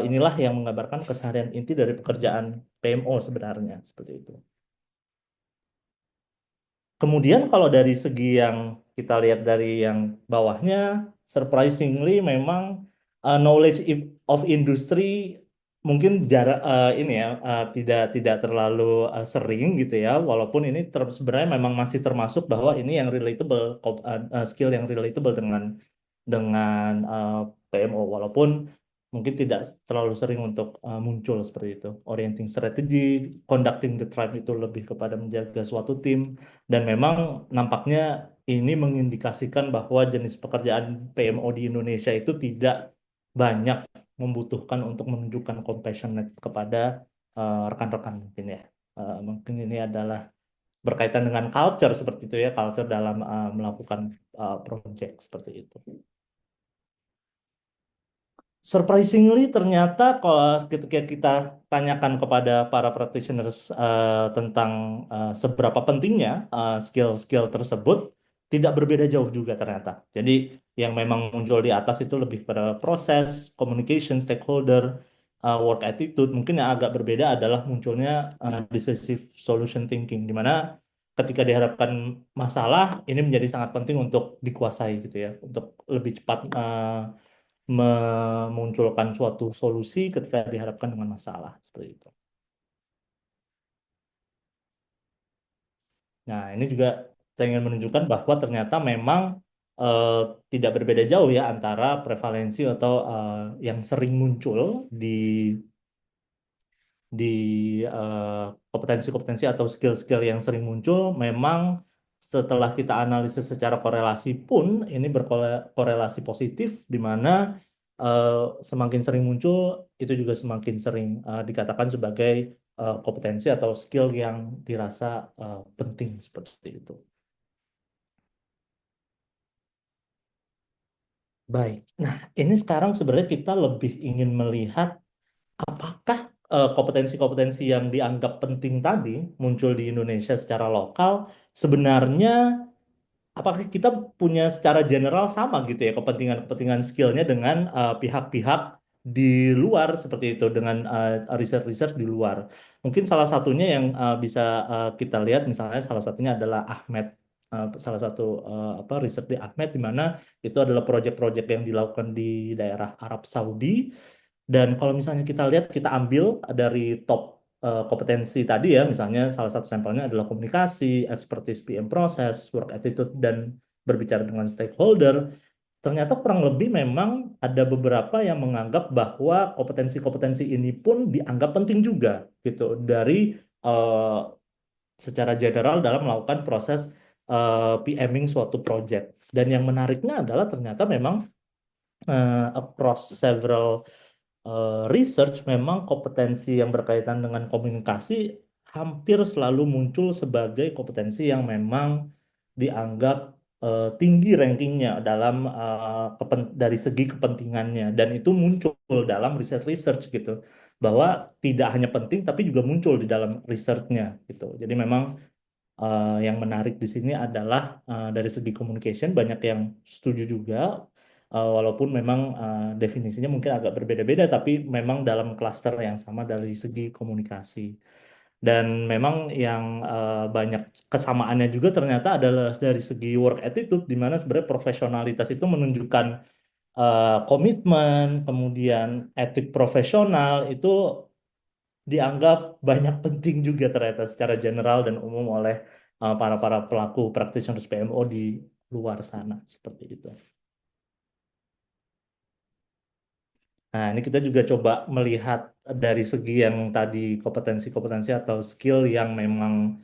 inilah yang menggambarkan keseharian inti dari pekerjaan PMO sebenarnya seperti itu. Kemudian kalau dari segi yang kita lihat dari yang bawahnya, surprisingly memang of industry mungkin jarak ini ya tidak terlalu sering gitu ya. Walaupun ini sebenarnya memang masih termasuk bahwa ini yang relatable skill yang relatable dengan PMO. Walaupun mungkin tidak terlalu sering untuk muncul seperti itu. Orienting strategy, conducting the tribe itu lebih kepada menjaga suatu tim. Dan memang nampaknya ini mengindikasikan bahwa jenis pekerjaan PMO di Indonesia itu tidak banyak membutuhkan untuk menunjukkan compassionate kepada rekan-rekan mungkin ya. Mungkin ini adalah berkaitan dengan culture seperti itu ya, culture dalam melakukan project seperti itu. Surprisingly ternyata kalau ketika kita tanyakan kepada para practitioners tentang seberapa pentingnya skill-skill tersebut tidak berbeda jauh juga ternyata. Jadi yang memang muncul di atas itu lebih pada proses, communication, stakeholder, work attitude. Mungkin yang agak berbeda adalah munculnya decisive solution thinking, di mana ketika dihadapkan masalah ini menjadi sangat penting untuk dikuasai gitu ya, untuk lebih cepat memunculkan suatu solusi ketika dihadapkan dengan masalah seperti itu. Nah, ini juga saya ingin menunjukkan bahwa ternyata memang eh, tidak berbeda jauh ya antara prevalensi atau yang sering muncul di di kompetensi-kompetensi atau skill-skill yang sering muncul memang setelah kita analisis secara korelasi pun ini berkorelasi positif di mana eh, semakin sering muncul itu juga semakin sering dikatakan sebagai kompetensi atau skill yang dirasa penting seperti itu. Baik. Nah, ini sekarang sebenarnya kita lebih ingin melihat apakah kompetensi-kompetensi yang dianggap penting tadi muncul di Indonesia secara lokal sebenarnya apakah kita punya secara general sama gitu ya kepentingan-kepentingan skillnya dengan pihak-pihak di luar seperti itu dengan research-research di luar. Mungkin salah satunya yang bisa kita lihat misalnya salah satunya adalah Ahmed salah satu apa riset di Ahmed di mana itu adalah proyek-proyek yang dilakukan di daerah Arab Saudi dan kalau misalnya kita lihat, kita ambil dari top kompetensi tadi ya, misalnya salah satu sampelnya adalah komunikasi, expertise PM proses, work attitude, dan berbicara dengan stakeholder. Ternyata kurang lebih memang ada beberapa yang menganggap bahwa kompetensi-kompetensi ini pun dianggap penting juga gitu dari eh, secara general dalam melakukan proses PMing suatu project. Dan yang menariknya adalah ternyata memang across several research memang kompetensi yang berkaitan dengan komunikasi hampir selalu muncul sebagai kompetensi yang memang dianggap tinggi rankingnya dalam dari segi kepentingannya, dan itu muncul dalam research gitu, bahwa tidak hanya penting tapi juga muncul di dalam researchnya gitu. Jadi memang yang menarik di sini adalah dari segi communication banyak yang setuju juga, walaupun memang definisinya mungkin agak berbeda-beda, tapi memang dalam klaster yang sama dari segi komunikasi. Dan memang yang banyak kesamaannya juga ternyata adalah dari segi work attitude, di mana sebenarnya profesionalitas itu menunjukkan komitmen, kemudian etik profesional itu dianggap banyak penting juga ternyata secara general dan umum oleh para para pelaku practitioners PMO di luar sana seperti itu. Nah, ini kita juga coba melihat dari segi yang tadi kompetensi-kompetensi atau skill yang memang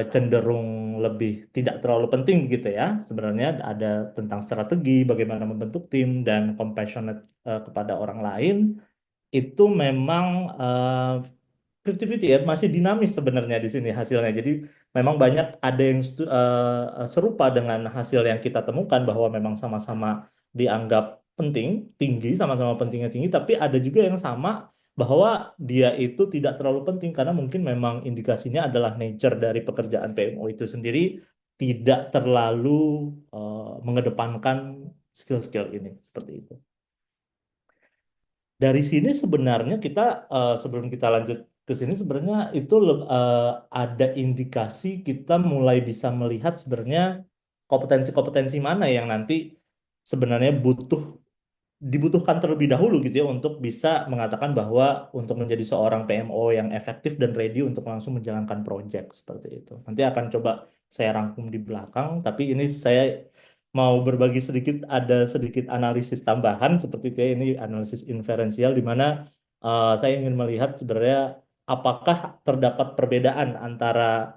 cenderung lebih tidak terlalu penting gitu ya. Sebenarnya ada tentang strategi, bagaimana membentuk tim, dan compassionate kepada orang lain. Itu memang 50-50 ya, masih dinamis sebenarnya di sini hasilnya. Jadi memang banyak ada yang serupa dengan hasil yang kita temukan, bahwa memang sama-sama dianggap penting, tinggi, sama-sama pentingnya tinggi, tapi ada juga yang sama bahwa dia itu tidak terlalu penting karena mungkin memang indikasinya adalah nature dari pekerjaan PMO itu sendiri tidak terlalu mengedepankan skill-skill ini, seperti itu. Dari sini sebenarnya kita sebelum kita lanjut ke sini sebenarnya itu ada indikasi kita mulai bisa melihat sebenarnya kompetensi-kompetensi mana yang nanti sebenarnya dibutuhkan terlebih dahulu gitu ya untuk bisa mengatakan bahwa untuk menjadi seorang PMO yang efektif dan ready untuk langsung menjalankan project seperti itu. Nanti akan coba saya rangkum di belakang, tapi ini saya mau berbagi sedikit, ada sedikit analisis tambahan seperti itu ya. Ini analisis inferensial di mana saya ingin melihat sebenarnya apakah terdapat perbedaan antara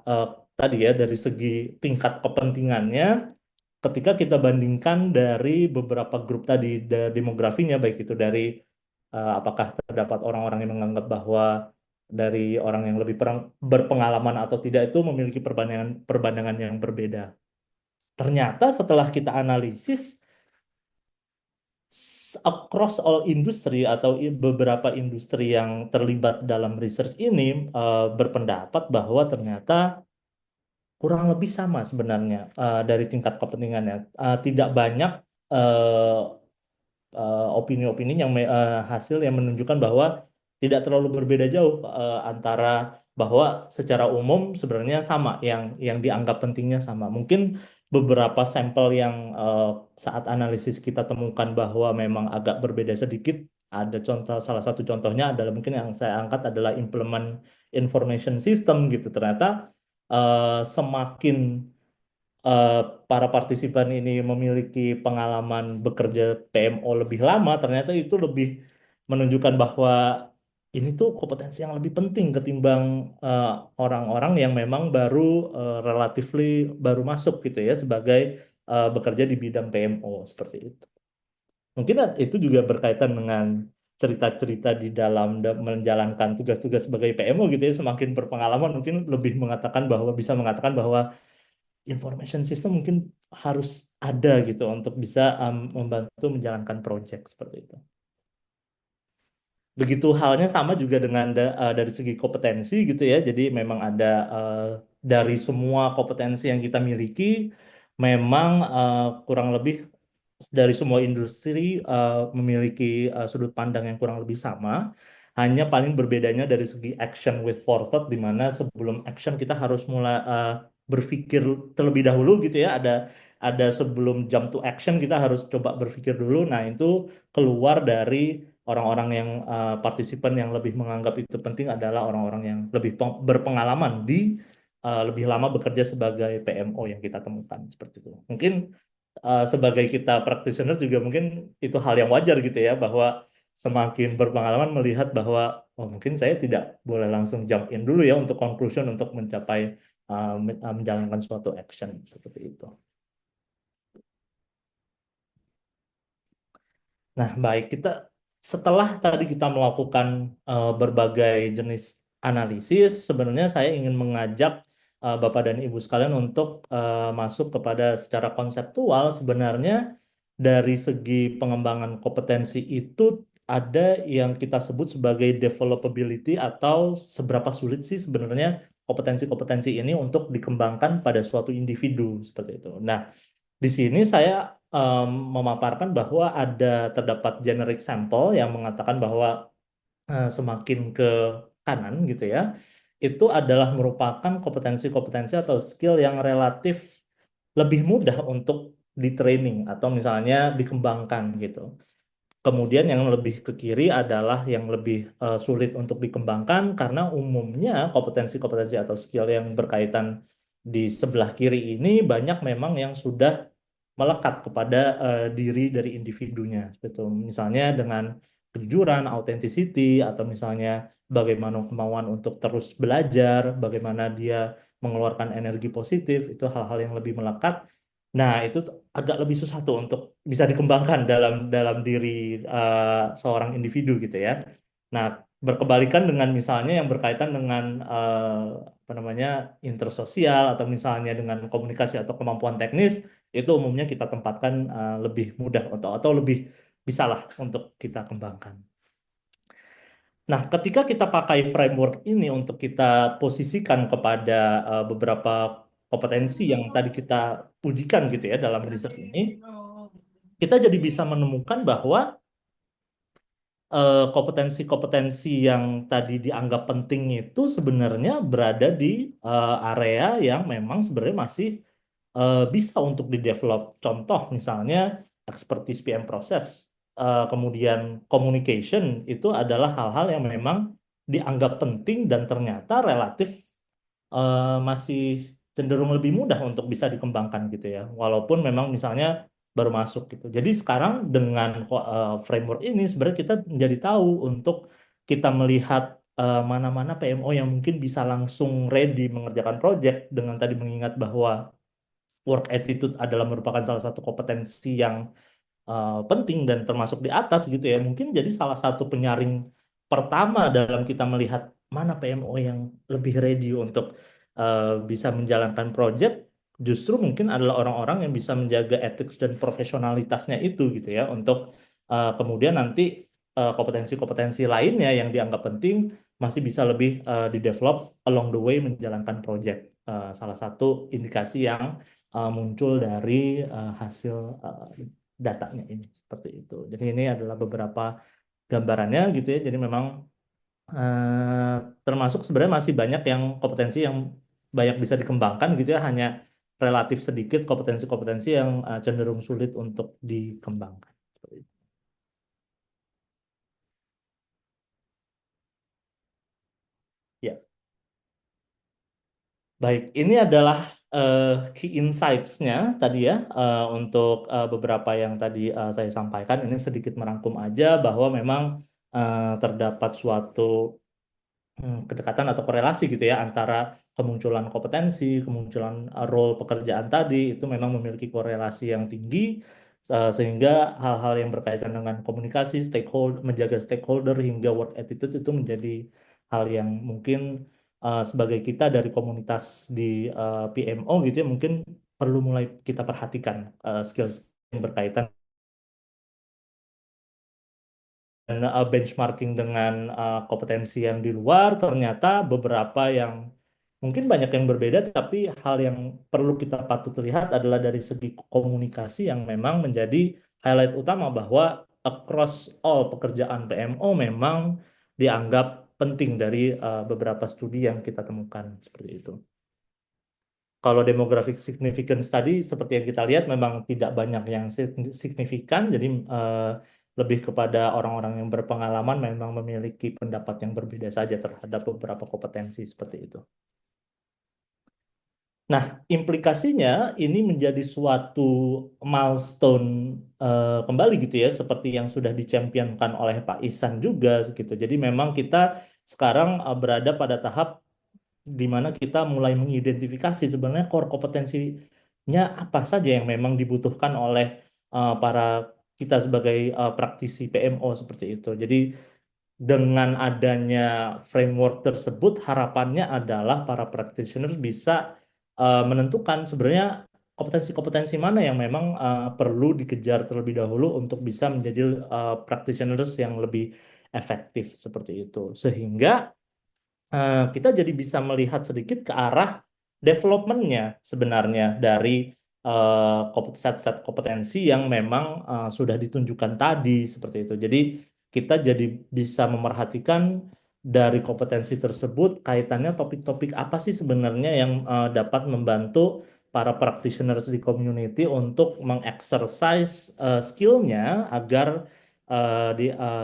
tadi ya dari segi tingkat kepentingannya ketika kita bandingkan dari beberapa grup tadi, demografinya, baik itu dari apakah terdapat orang-orang yang menganggap bahwa dari orang yang lebih berpengalaman atau tidak itu memiliki perbandingan yang berbeda. Ternyata setelah kita analisis across all industry atau beberapa industri yang terlibat dalam research ini berpendapat bahwa ternyata kurang lebih sama sebenarnya dari tingkat kepentingannya. Tidak banyak eh, opini-opini yang hasil yang menunjukkan bahwa tidak terlalu berbeda jauh antara bahwa secara umum sebenarnya sama yang dianggap pentingnya sama. Mungkin beberapa sampel yang saat analisis kita temukan bahwa memang agak berbeda sedikit. Ada contoh, salah satu contohnya adalah mungkin yang saya angkat adalah implement information system gitu. Ternyata semakin eh, para partisipan ini memiliki pengalaman bekerja PMO lebih lama, ternyata itu lebih menunjukkan bahwa ini tuh kompetensi yang lebih penting ketimbang eh, orang-orang yang memang baru relatively baru masuk gitu ya sebagai bekerja di bidang PMO seperti itu. Mungkin itu juga berkaitan dengan cerita-cerita di dalam menjalankan tugas-tugas sebagai PMO gitu ya. Semakin berpengalaman mungkin lebih mengatakan bahwa bisa mengatakan bahwa information system mungkin harus ada gitu untuk bisa membantu menjalankan project seperti itu. Begitu halnya sama juga dengan dari segi kompetensi gitu ya. Jadi memang ada dari semua kompetensi yang kita miliki, memang kurang lebih dari semua industri memiliki sudut pandang yang kurang lebih sama. Hanya paling berbedanya dari segi action with forethought, di mana sebelum action kita harus mulai berpikir terlebih dahulu gitu ya. Ada sebelum jump to action kita harus coba berpikir dulu. Nah itu keluar dari orang-orang yang partisipan yang lebih menganggap itu penting adalah orang-orang yang lebih berpengalaman di lebih lama bekerja sebagai PMO yang kita temukan seperti itu. Mungkin sebagai kita practitioner juga mungkin itu hal yang wajar gitu ya, bahwa semakin berpengalaman melihat bahwa oh mungkin saya tidak boleh langsung jump in dulu ya untuk conclusion untuk mencapai menjalankan suatu action seperti itu. Nah, baik, kita setelah tadi kita melakukan berbagai jenis analisis, sebenarnya saya ingin mengajak Bapak dan Ibu sekalian untuk masuk kepada secara konseptual. Sebenarnya dari segi pengembangan kompetensi itu ada yang kita sebut sebagai developability, atau seberapa sulit sih sebenarnya kompetensi-kompetensi ini untuk dikembangkan pada suatu individu seperti itu. Nah, di sini saya memaparkan bahwa terdapat generic sample yang mengatakan bahwa semakin ke kanan gitu ya, itu adalah merupakan kompetensi-kompetensi atau skill yang relatif lebih mudah untuk di training atau misalnya dikembangkan gitu. Kemudian yang lebih ke kiri adalah yang lebih sulit untuk dikembangkan, karena umumnya kompetensi-kompetensi atau skill yang berkaitan di sebelah kiri ini banyak memang yang sudah melekat kepada diri dari individunya. Betul. Misalnya dengan kejujuran, authenticity, atau misalnya bagaimana kemauan untuk terus belajar, bagaimana dia mengeluarkan energi positif, itu hal-hal yang lebih melekat. Nah, itu agak lebih susah tuh untuk bisa dikembangkan dalam dalam diri seorang individu gitu ya. Nah, berkebalikan dengan misalnya yang berkaitan dengan apa namanya intersosial, atau misalnya dengan komunikasi atau kemampuan teknis, itu umumnya kita tempatkan lebih mudah atau lebih bisalah untuk kita kembangkan. Nah, ketika kita pakai framework ini untuk kita posisikan kepada beberapa kompetensi yang tadi kita ujikan gitu ya dalam riset ini, kita jadi bisa menemukan bahwa kompetensi-kompetensi yang tadi dianggap penting itu sebenarnya berada di area yang memang sebenarnya masih bisa untuk di-develop. Contoh misalnya expertise PM proses, kemudian communication, itu adalah hal-hal yang memang dianggap penting dan ternyata relatif masih cenderung lebih mudah untuk bisa dikembangkan gitu ya. Walaupun memang misalnya baru masuk gitu. Jadi sekarang dengan framework ini sebenarnya kita menjadi tahu untuk kita melihat mana-mana PMO yang mungkin bisa langsung ready mengerjakan project, dengan tadi mengingat bahwa work attitude adalah merupakan salah satu kompetensi yang penting dan termasuk di atas gitu ya. Mungkin jadi salah satu penyaring pertama dalam kita melihat mana PMO yang lebih ready untuk bisa menjalankan project, justru mungkin adalah orang-orang yang bisa menjaga etik dan profesionalitasnya itu gitu ya, untuk kemudian nanti kompetensi-kompetensi lainnya yang dianggap penting masih bisa lebih di-develop along the way menjalankan project. Salah satu indikasi yang muncul dari hasil datanya ini seperti itu. Jadi ini adalah beberapa gambarannya gitu ya. Jadi memang eh, termasuk sebenarnya masih banyak yang kompetensi yang banyak bisa dikembangkan gitu ya. Hanya relatif sedikit kompetensi-kompetensi yang cenderung sulit untuk dikembangkan. Seperti itu. Ya, baik. Ini adalah key insights-nya tadi ya, untuk beberapa yang tadi saya sampaikan. Ini sedikit merangkum aja bahwa memang terdapat suatu kedekatan atau korelasi gitu ya antara kemunculan kompetensi, kemunculan role pekerjaan tadi itu memang memiliki korelasi yang tinggi, sehingga hal-hal yang berkaitan dengan komunikasi, stakeholder, menjaga stakeholder hingga work attitude itu menjadi hal yang mungkin sebagai kita dari komunitas di PMO gitu ya, mungkin perlu mulai kita perhatikan skill yang berkaitan dan benchmarking dengan kompetensi yang di luar. Ternyata beberapa yang mungkin banyak yang berbeda, tapi hal yang perlu kita patut lihat adalah dari segi komunikasi yang memang menjadi highlight utama, bahwa across all pekerjaan PMO memang dianggap penting dari beberapa studi yang kita temukan seperti itu. Kalau demographic significance tadi seperti yang kita lihat memang tidak banyak yang signifikan, jadi lebih kepada orang-orang yang berpengalaman memang memiliki pendapat yang berbeda saja terhadap beberapa kompetensi seperti itu. Nah, implikasinya ini menjadi suatu milestone kembali gitu ya, seperti yang sudah dichampionkan oleh Pak Ihsan juga gitu. Jadi memang kita sekarang berada pada tahap di mana kita mulai mengidentifikasi sebenarnya core kompetensinya apa saja yang memang dibutuhkan oleh para kita sebagai praktisi PMO seperti itu. Jadi dengan adanya framework tersebut, harapannya adalah para practitioners bisa menentukan sebenarnya kompetensi-kompetensi mana yang memang perlu dikejar terlebih dahulu untuk bisa menjadi practitioners yang lebih efektif seperti itu. Sehingga kita jadi bisa melihat sedikit ke arah developmentnya sebenarnya dari set-set kompetensi yang memang sudah ditunjukkan tadi seperti itu. Jadi kita jadi bisa memerhatikan dari kompetensi tersebut kaitannya topik-topik apa sih sebenarnya yang dapat membantu para practitioners di community untuk mengexercise skillnya agar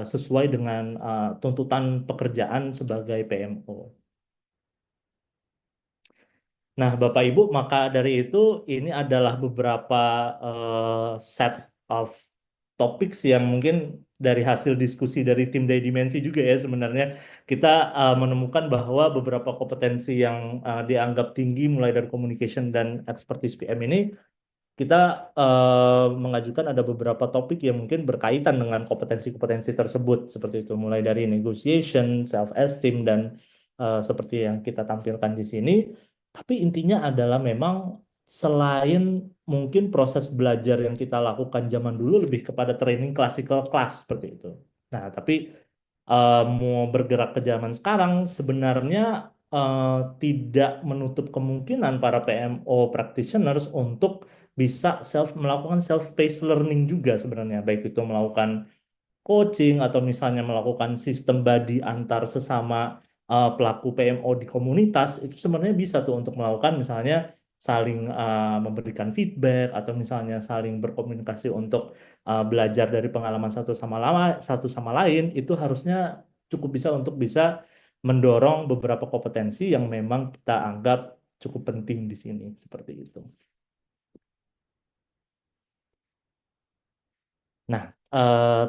sesuai dengan tuntutan pekerjaan sebagai PMO. Nah, Bapak Ibu, maka dari itu ini adalah beberapa set of topics yang mungkin dari hasil diskusi dari tim Day Dimensi juga ya sebenarnya kita menemukan bahwa beberapa kompetensi yang dianggap tinggi mulai dari communication dan expertise PM ini kita mengajukan ada beberapa topik yang mungkin berkaitan dengan kompetensi-kompetensi tersebut seperti itu mulai dari negotiation, self esteem dan seperti yang kita tampilkan di sini. Tapi intinya adalah memang selain mungkin proses belajar yang kita lakukan zaman dulu lebih kepada training classical class seperti itu. Nah, tapi mau bergerak ke zaman sekarang sebenarnya tidak menutup kemungkinan para PMO practitioners untuk bisa melakukan self-paced learning juga sebenarnya, baik itu melakukan coaching atau misalnya melakukan sistem body antar sesama pelaku PMO di komunitas itu sebenarnya bisa tuh untuk melakukan misalnya saling memberikan feedback atau misalnya saling berkomunikasi untuk belajar dari pengalaman satu sama lain itu harusnya cukup bisa untuk bisa mendorong beberapa kompetensi yang memang kita anggap cukup penting di sini seperti itu. Nah,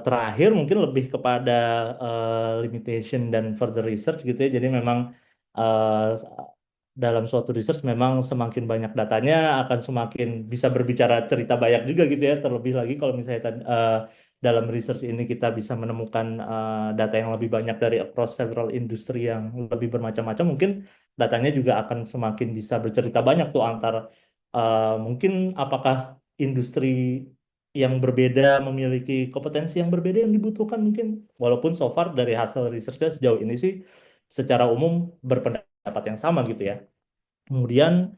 terakhir mungkin lebih kepada limitation dan further research gitu ya. Jadi memang eh, dalam suatu research memang semakin banyak datanya akan semakin bisa berbicara cerita banyak juga gitu ya. Terlebih lagi kalau misalnya dalam research ini kita bisa menemukan data yang lebih banyak dari across several industri yang lebih bermacam-macam, mungkin datanya juga akan semakin bisa bercerita banyak tuh antar mungkin apakah industri yang berbeda memiliki kompetensi yang berbeda yang dibutuhkan mungkin walaupun so far dari hasil researchnya sejauh ini sih secara umum berpendapat yang sama gitu ya. Kemudian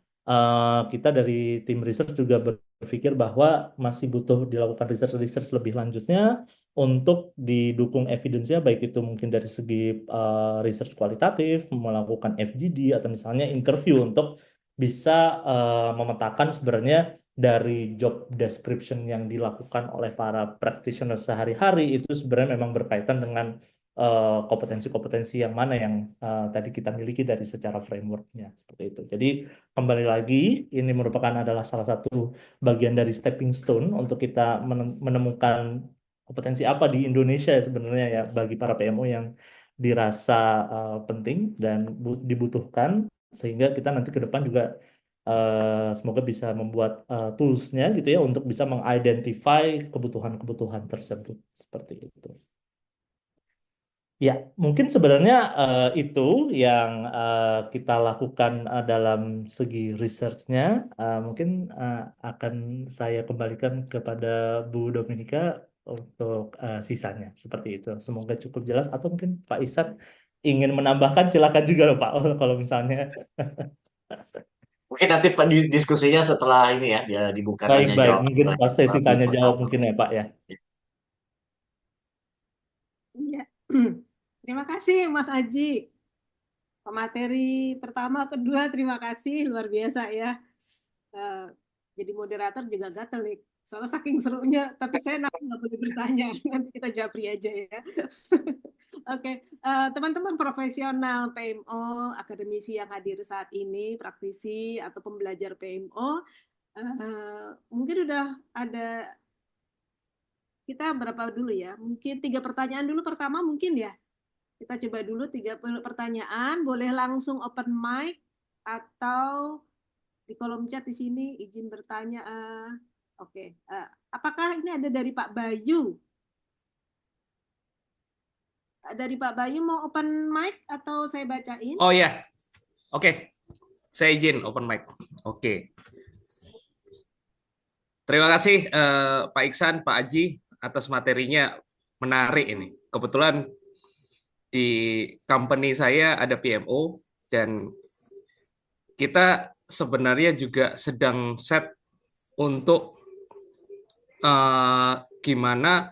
kita dari tim research juga berpikir bahwa masih butuh dilakukan research lebih lanjutnya untuk didukung evidence-nya baik itu mungkin dari segi research kualitatif, melakukan FGD atau misalnya interview untuk bisa memetakan sebenarnya dari job description yang dilakukan oleh para practitioner sehari-hari itu sebenarnya memang berkaitan dengan kompetensi-kompetensi yang mana yang tadi kita miliki dari secara frameworknya seperti itu. Jadi kembali lagi ini merupakan adalah salah satu bagian dari stepping stone untuk kita menemukan kompetensi apa di Indonesia sebenarnya ya bagi para PMO yang dirasa penting dan dibutuhkan sehingga kita nanti ke depan juga semoga bisa membuat tools-nya gitu ya untuk bisa mengidentify kebutuhan-kebutuhan tersebut seperti itu. Ya, mungkin sebenarnya itu yang kita lakukan dalam segi research-nya. Mungkin akan saya kembalikan kepada Bu Dominika untuk sisanya. Seperti itu. Semoga cukup jelas. Atau mungkin Pak Ihsan ingin menambahkan, silakan juga loh Pak, kalau misalnya. Mungkin nanti diskusinya setelah ini ya, dia dibuka tanya Baik-baik, jawab mungkin pas sesi lebih tanya jawab pertama. mungkin ya Pak ya. Iya. Terima kasih Mas Aji. Pemateri pertama, kedua, terima kasih. Luar biasa ya. Eh, jadi moderator juga gatel nih. Soalnya saking serunya, tapi saya nggak boleh bertanya. Nanti kita japri aja ya. Oke, teman-teman profesional PMO, akademisi yang hadir saat ini, praktisi atau pembelajar PMO, mungkin udah ada kita berapa dulu ya? Mungkin 3 pertanyaan dulu pertama mungkin ya. Kita coba dulu 3 pertanyaan. Boleh langsung open mic atau di kolom chat di sini izin bertanya. Oke, apakah ini ada dari Pak Bayu? Dari Pak Bayu mau open mic atau saya bacain? Oh ya, oke. Saya izin open mic. Oke. Terima kasih Pak Iksan, Pak Aji atas materinya, menarik ini. Kebetulan di company saya ada PMO dan kita sebenarnya juga sedang set untuk gimana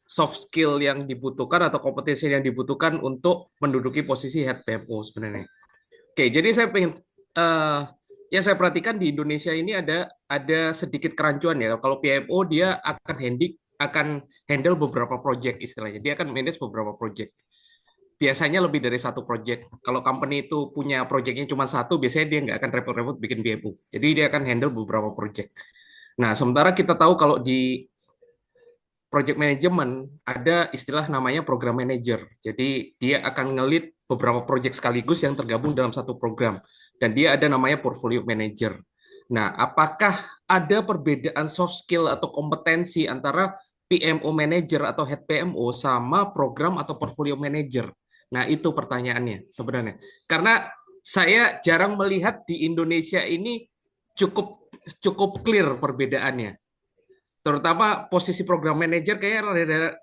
soft skill yang dibutuhkan atau kompetensi yang dibutuhkan untuk menduduki posisi head PMO sebenarnya. Oke, jadi saya pengen yang saya perhatikan di Indonesia ini ada sedikit kerancuan ya. Kalau PMO dia akan handle beberapa project istilahnya. Dia akan manage beberapa project. Biasanya lebih dari satu project. Kalau company itu punya projectnya cuma satu, biasanya dia nggak akan repot-repot bikin PMO. Jadi dia akan handle beberapa project. Nah, sementara kita tahu kalau di project management ada istilah namanya program manager. Jadi dia akan ngelit beberapa project sekaligus yang tergabung dalam satu program. Dan dia ada namanya portfolio manager. Nah, apakah ada perbedaan soft skill atau kompetensi antara PMO manager atau head PMO sama program atau portfolio manager? Nah, itu pertanyaannya sebenarnya. Karena saya jarang melihat di Indonesia ini cukup clear perbedaannya. Terutama posisi program manager kayak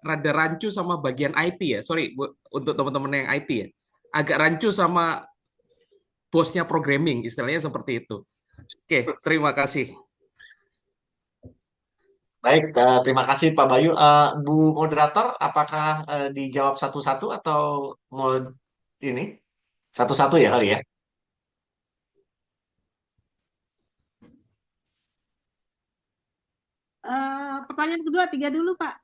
rada rancu sama bagian IT ya. Sorry untuk teman-teman yang IT ya. Agak rancu sama bosnya programming, istilahnya seperti itu. Oke, terima kasih. Baik, terima kasih Pak Bayu. Bu moderator, apakah dijawab satu-satu atau mau ini satu-satu ya kali ya? Pertanyaan kedua, tiga dulu Pak.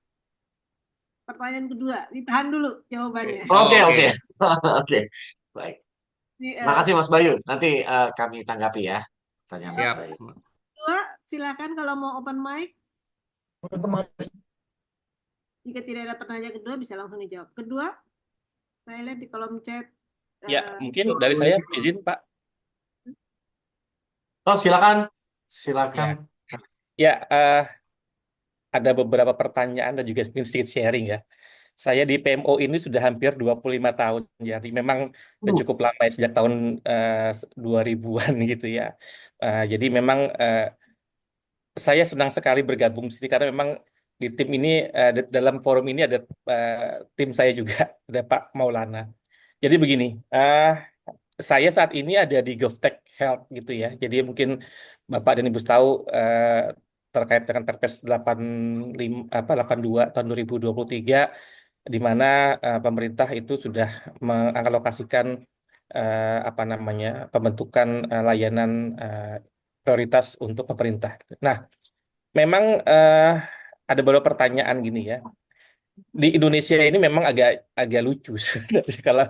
Pertanyaan kedua, ditahan dulu jawabannya. Oke, Oh, oke. oke. Oke, baik. Di, Terima kasih Mas Bayu. Nanti kami tanggapi ya pertanyaan Mas Siap. Bayu. kedua, silakan kalau mau open mic. Jika tidak ada pertanyaan kedua, bisa langsung dijawab. Kedua, saya lihat di kolom chat. Ya, mungkin dari saya izin, Pak. Oh, silakan. Silakan. Ya, ada beberapa pertanyaan dan juga mungkin sedikit sharing ya. Saya di PMO ini sudah hampir 25 tahun, jadi memang udah cukup lama ya, sejak tahun 2000-an gitu ya. Jadi memang saya senang sekali bergabung di sini karena memang di tim ini, dalam forum ini ada tim saya juga, ada Pak Maulana. Jadi begini, saya saat ini ada di GovTech Health gitu ya. Jadi mungkin Bapak dan Ibu tahu terkait dengan Perpres 82 tahun 2023 di mana pemerintah itu sudah mengalokasikan pembentukan layanan prioritas untuk pemerintah. Nah, memang ada beberapa pertanyaan gini ya. Di Indonesia ini memang agak lucu sebenarnya kalau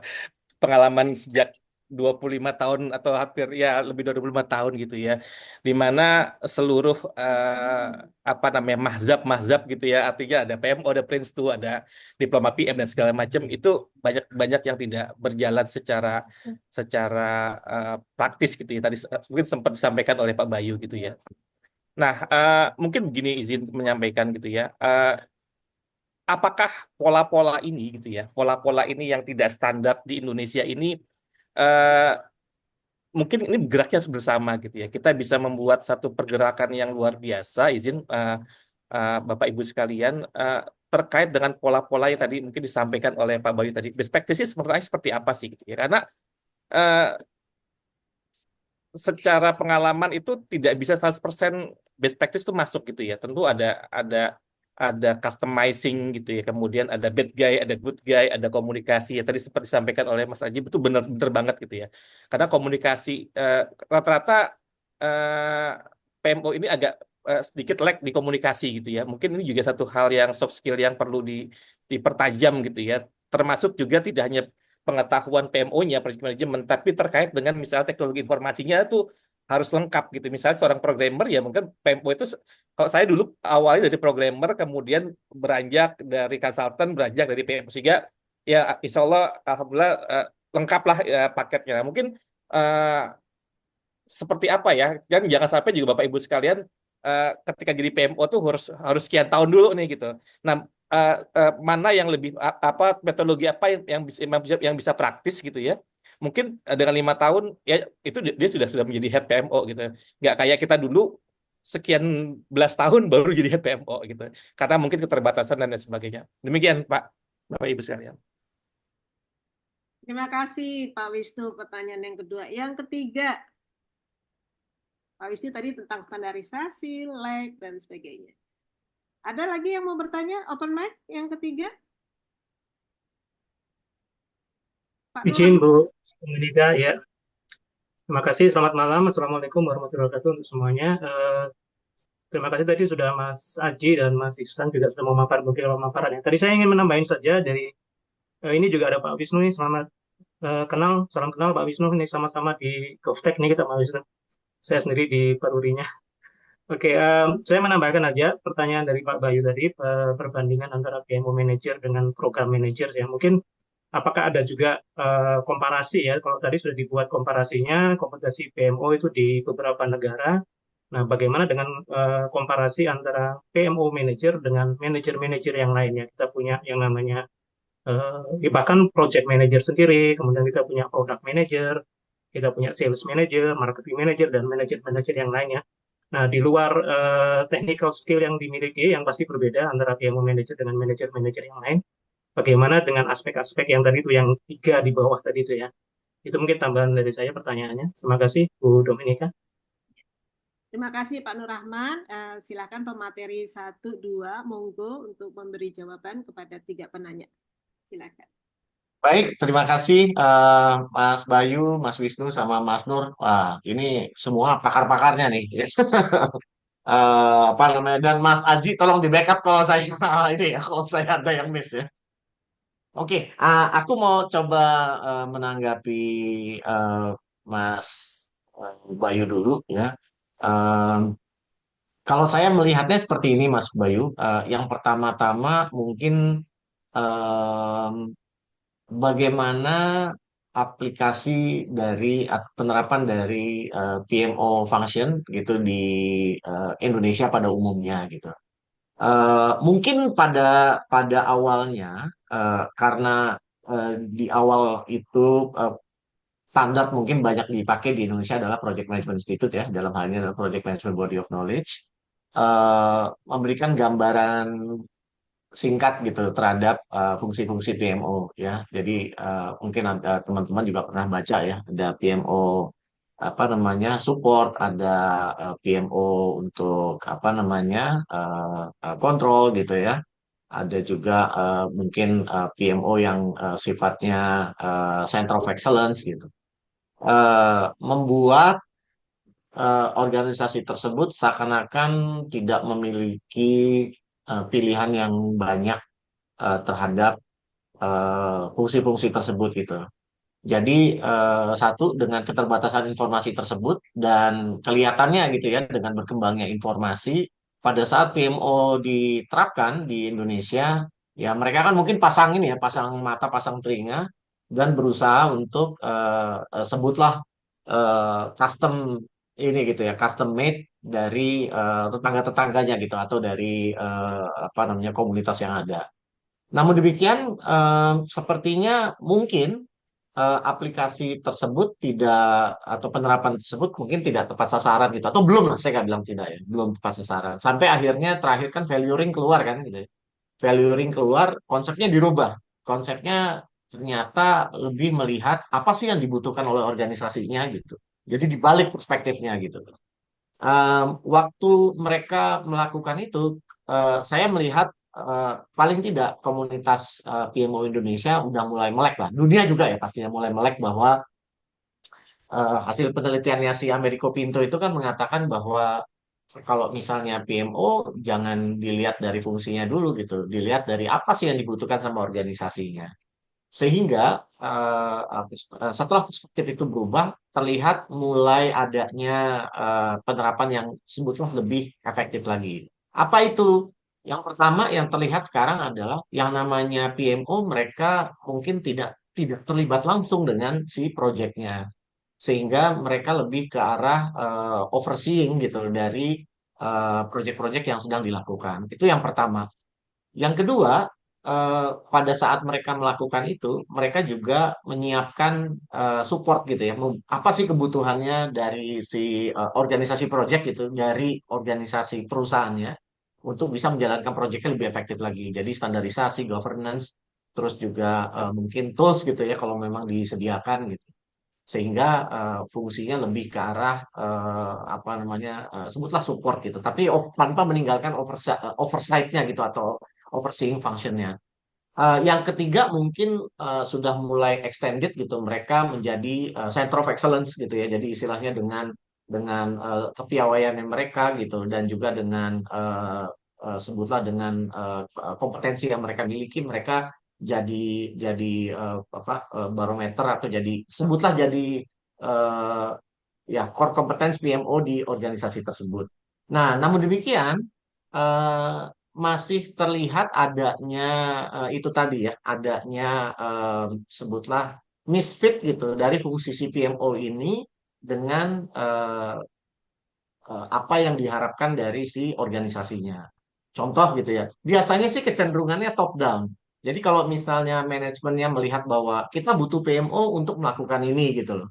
pengalaman sejak 25 tahun atau hampir ya lebih dari 25 tahun gitu ya, di mana seluruh mazhab gitu ya, artinya ada PMO, ada Prince 2, ada diploma PM dan segala macam, itu banyak yang tidak berjalan secara praktis gitu ya, tadi mungkin sempat disampaikan oleh Pak Bayu gitu ya. Nah, mungkin begini, izin menyampaikan gitu ya, apakah pola-pola ini gitu ya, pola-pola ini yang tidak standar di Indonesia ini mungkin ini bergeraknya bersama gitu ya. Kita bisa membuat satu pergerakan yang luar biasa, izin Bapak Ibu sekalian, terkait dengan pola-pola yang tadi mungkin disampaikan oleh Pak Bayu tadi. Best practices seperti apa sih gitu ya? Karena secara pengalaman itu tidak bisa 100% best practice itu masuk gitu ya. Tentu ada customizing gitu ya, kemudian ada bad guy, ada good guy, ada komunikasi ya, tadi seperti disampaikan oleh Mas Aji, itu benar-benar banget gitu ya, karena komunikasi rata-rata PMO ini agak sedikit lag di komunikasi gitu ya. Mungkin ini juga satu hal yang soft skill yang perlu dipertajam gitu ya, termasuk juga tidak hanya pengetahuan PMO-nya, project management, tapi terkait dengan misalnya teknologi informasinya itu harus lengkap gitu. Misalnya seorang programmer ya mungkin PMO itu, kalau saya dulu awalnya dari programmer, kemudian beranjak dari konsultan, beranjak dari PMO, sehingga ya insya Allah alhamdulillah lengkap lah paketnya. Nah, mungkin seperti apa ya, dan jangan sampai juga Bapak Ibu sekalian ketika jadi PMO tuh harus harus sekian tahun dulu nih gitu. Nah, mana yang lebih apa metodologi apa yang bisa praktis gitu ya? Mungkin dengan 5 tahun ya itu dia sudah menjadi head PMO gitu. Nggak kayak kita dulu sekian belas tahun baru jadi head PMO gitu. Karena mungkin keterbatasan dan lain sebagainya. Demikian Pak, Bapak Ibu sekalian. Terima kasih Pak Wisnu, pertanyaan yang kedua. Yang ketiga, Pak Wisnu tadi tentang standarisasi, lag, dan sebagainya. Ada lagi yang mau bertanya? Open mic yang ketiga? Pak Izin Nur. Bu Monika ya. Terima kasih. Selamat malam. Assalamualaikum warahmatullahi wabarakatuh untuk semuanya. Terima kasih tadi sudah Mas Aji dan Mas Ihsan juga sudah memaparkan beberapa pemaparannya. Tadi saya ingin menambahin saja dari ini juga ada Pak Wisnu nih. Selamat kenal, salam kenal Pak Wisnu ini sama-sama di GovTech nih kita Pak Wisnu. Saya sendiri di Perurinya. Oke, saya menambahkan aja pertanyaan dari Pak Bayu tadi perbandingan antara PMO Manager dengan Program Manager ya. Mungkin apakah ada juga komparasi ya? Kalau tadi sudah dibuat komparasinya, kompetensi PMO itu di beberapa negara. Nah, bagaimana dengan komparasi antara PMO manager dengan manajer-manajer yang lainnya? Kita punya yang namanya bahkan project manager sendiri, kemudian kita punya product manager, kita punya sales manager, marketing manager, dan manajer-manajer yang lainnya. Nah, di luar technical skill yang dimiliki, yang pasti berbeda antara PMO manager dengan manajer-manajer yang lain. Bagaimana dengan aspek-aspek yang tadi itu, yang 3 di bawah tadi itu ya. Itu mungkin tambahan dari saya pertanyaannya. Terima kasih, Bu Dominika. Terima kasih Pak Nur Rahman. Silakan pemateri 1, 2, monggo untuk memberi jawaban kepada 3 penanya. Silakan. Baik, terima kasih Mas Bayu, Mas Wisnu, sama Mas Nur. Wah, ini semua pakar-pakarnya nih. Apa namanya? Dan Mas Aji, tolong di backup kalau saya ini ya, kalau saya ada yang miss ya. Oke, aku mau coba menanggapi eh, Mas Bayu dulu ya. Em, Kalau saya melihatnya seperti ini, Mas Bayu. Yang pertama-tama mungkin em, bagaimana aplikasi dari penerapan dari PMO function gitu di Indonesia pada umumnya gitu. Mungkin pada pada awalnya karena di awal itu standar mungkin banyak dipakai di Indonesia adalah Project Management Institute ya, dalam hal ini adalah Project Management Body of Knowledge, memberikan gambaran singkat gitu terhadap fungsi-fungsi PMO ya. Jadi mungkin ada teman-teman juga pernah baca ya, ada PMO apa namanya support, ada PMO untuk apa namanya kontrol gitu ya. Ada juga mungkin PMO yang sifatnya Center of Excellence gitu. Membuat organisasi tersebut seakan-akan tidak memiliki pilihan yang banyak terhadap fungsi-fungsi tersebut gitu. Jadi satu dengan keterbatasan informasi tersebut dan kelihatannya gitu ya dengan berkembangnya informasi pada saat PMO diterapkan di Indonesia ya mereka kan mungkin pasang ini ya pasang mata pasang telinga dan berusaha untuk sebutlah custom ini gitu ya custom made dari tetangga-tetangganya gitu atau dari apa namanya komunitas yang ada. Namun demikian, sepertinya mungkin aplikasi tersebut tidak atau penerapan tersebut mungkin tidak tepat sasaran gitu atau belum lah saya nggak bilang tidak ya belum tepat sasaran sampai akhirnya terakhir kan value ring keluar kan gitu ya. Value ring keluar konsepnya dirubah konsepnya ternyata lebih melihat apa sih yang dibutuhkan oleh organisasinya gitu jadi dibalik perspektifnya gitu. Waktu mereka melakukan itu, saya melihat paling tidak komunitas PMO Indonesia udah mulai melek lah. Dunia juga ya pastinya mulai melek bahwa hasil penelitiannya si Americo Pinto itu kan mengatakan bahwa kalau misalnya PMO jangan dilihat dari fungsinya dulu gitu, dilihat dari apa sih yang dibutuhkan sama organisasinya. Sehingga setelah perspektif itu berubah, terlihat mulai adanya penerapan yang sebutlah lebih efektif lagi. Apa itu? Yang pertama yang terlihat sekarang adalah yang namanya PMO mereka mungkin tidak terlibat langsung dengan si proyeknya, sehingga mereka lebih ke arah overseeing gitu dari proyek-proyek yang sedang dilakukan. Itu yang pertama. Yang kedua, pada saat mereka melakukan itu, mereka juga menyiapkan support gitu ya. Apa sih kebutuhannya dari si organisasi project gitu, dari organisasi perusahaannya untuk bisa menjalankan proyeknya lebih efektif lagi. Jadi standarisasi, governance, terus juga mungkin tools gitu ya kalau memang disediakan gitu. Sehingga fungsinya lebih ke arah apa namanya sebutlah support gitu. Tapi tanpa meninggalkan oversight-nya gitu atau overseeing function-nya. Yang ketiga mungkin sudah mulai extended gitu, mereka menjadi center of excellence gitu ya. Jadi istilahnya dengan kepiawaian mereka gitu dan juga dengan sebutlah dengan kompetensi yang mereka miliki, mereka jadi apa barometer atau jadi sebutlah jadi eh, ya core competence PMO di organisasi tersebut. Nah, namun demikian eh, masih terlihat adanya itu tadi ya, adanya sebutlah misfit gitu dari fungsi si PMO ini dengan apa yang diharapkan dari si organisasinya. Contoh gitu ya, biasanya sih kecenderungannya top down. Jadi kalau misalnya manajemennya melihat bahwa kita butuh PMO untuk melakukan ini gitu loh.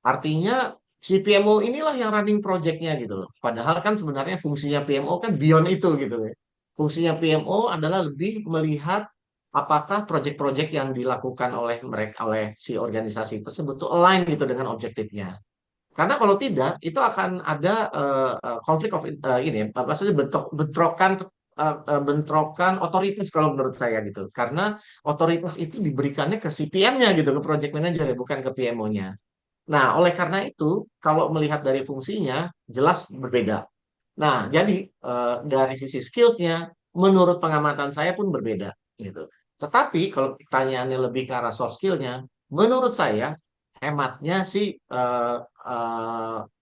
Artinya si PMO inilah yang running project-nya gitu loh. Padahal kan sebenarnya fungsinya PMO kan beyond itu gitu ya. Fungsinya PMO adalah lebih melihat apakah project-project yang dilakukan oleh mereka oleh si organisasi tersebut itu align gitu dengan objektifnya. Karena kalau tidak, itu akan ada konflik of ini, maksudnya bentrokan otoritas kalau menurut saya gitu. Karena otoritas itu diberikannya ke CPM-nya gitu, ke project manager ya, bukan ke PMO-nya. Nah, oleh karena itu, kalau melihat dari fungsinya, jelas berbeda. Nah, jadi dari sisi skills-nya, menurut pengamatan saya pun berbeda gitu. Tetapi kalau pertanyaannya lebih ke arah soft skill-nya, menurut saya hematnya sih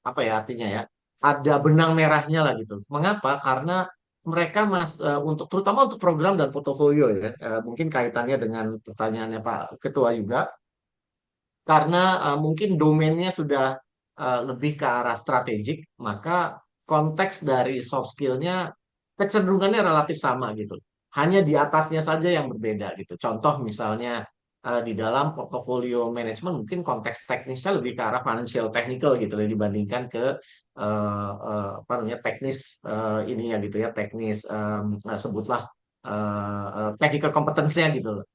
apa ya artinya ya, ada benang merahnya lah gitu. Mengapa? Karena mereka untuk terutama untuk program dan portofolio ya, mungkin kaitannya dengan pertanyaannya Pak Ketua juga karena mungkin domainnya sudah lebih ke arah strategik, maka konteks dari soft skill-nya kecenderungannya relatif sama gitu. Hanya di atasnya saja yang berbeda gitu. Contoh misalnya di dalam portfolio management mungkin konteks teknisnya lebih ke arah financial technical gitu loh, dibandingkan ke apa namanya teknis ini ya gitu ya teknis sebutlah technical competence-nya gitu loh.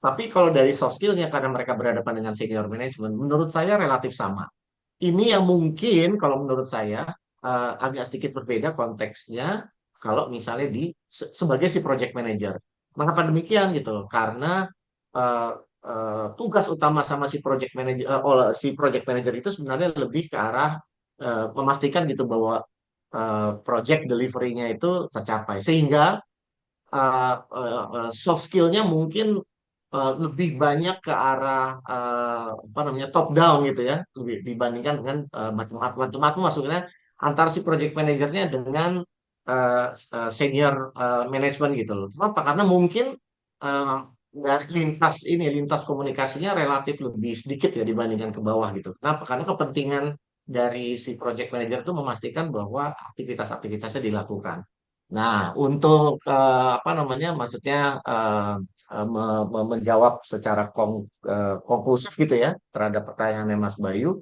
Tapi kalau dari soft skill-nya karena mereka berhadapan dengan senior management, menurut saya relatif sama. Ini yang mungkin kalau menurut saya agak sedikit berbeda konteksnya kalau misalnya sebagai si project manager. Mengapa demikian gitu? Karena eh, tugas utama sama si project manager si project manager itu sebenarnya lebih ke arah memastikan gitu bahwa project delivery-nya itu tercapai. Sehingga soft skill-nya mungkin lebih banyak ke arah apa namanya top down gitu ya lebih dibandingkan dengan macam-macam maksudnya antara si project manajernya dengan senior management gitu loh. Kenapa? Karena mungkin uh, dari lintas komunikasinya relatif lebih sedikit ya dibandingkan ke bawah gitu. Kenapa? Karena kepentingan dari si project manager itu memastikan bahwa aktivitas-aktivitasnya dilakukan. Nah, untuk apa namanya, maksudnya menjawab secara konklusif gitu ya terhadap pertanyaannya Mas Bayu,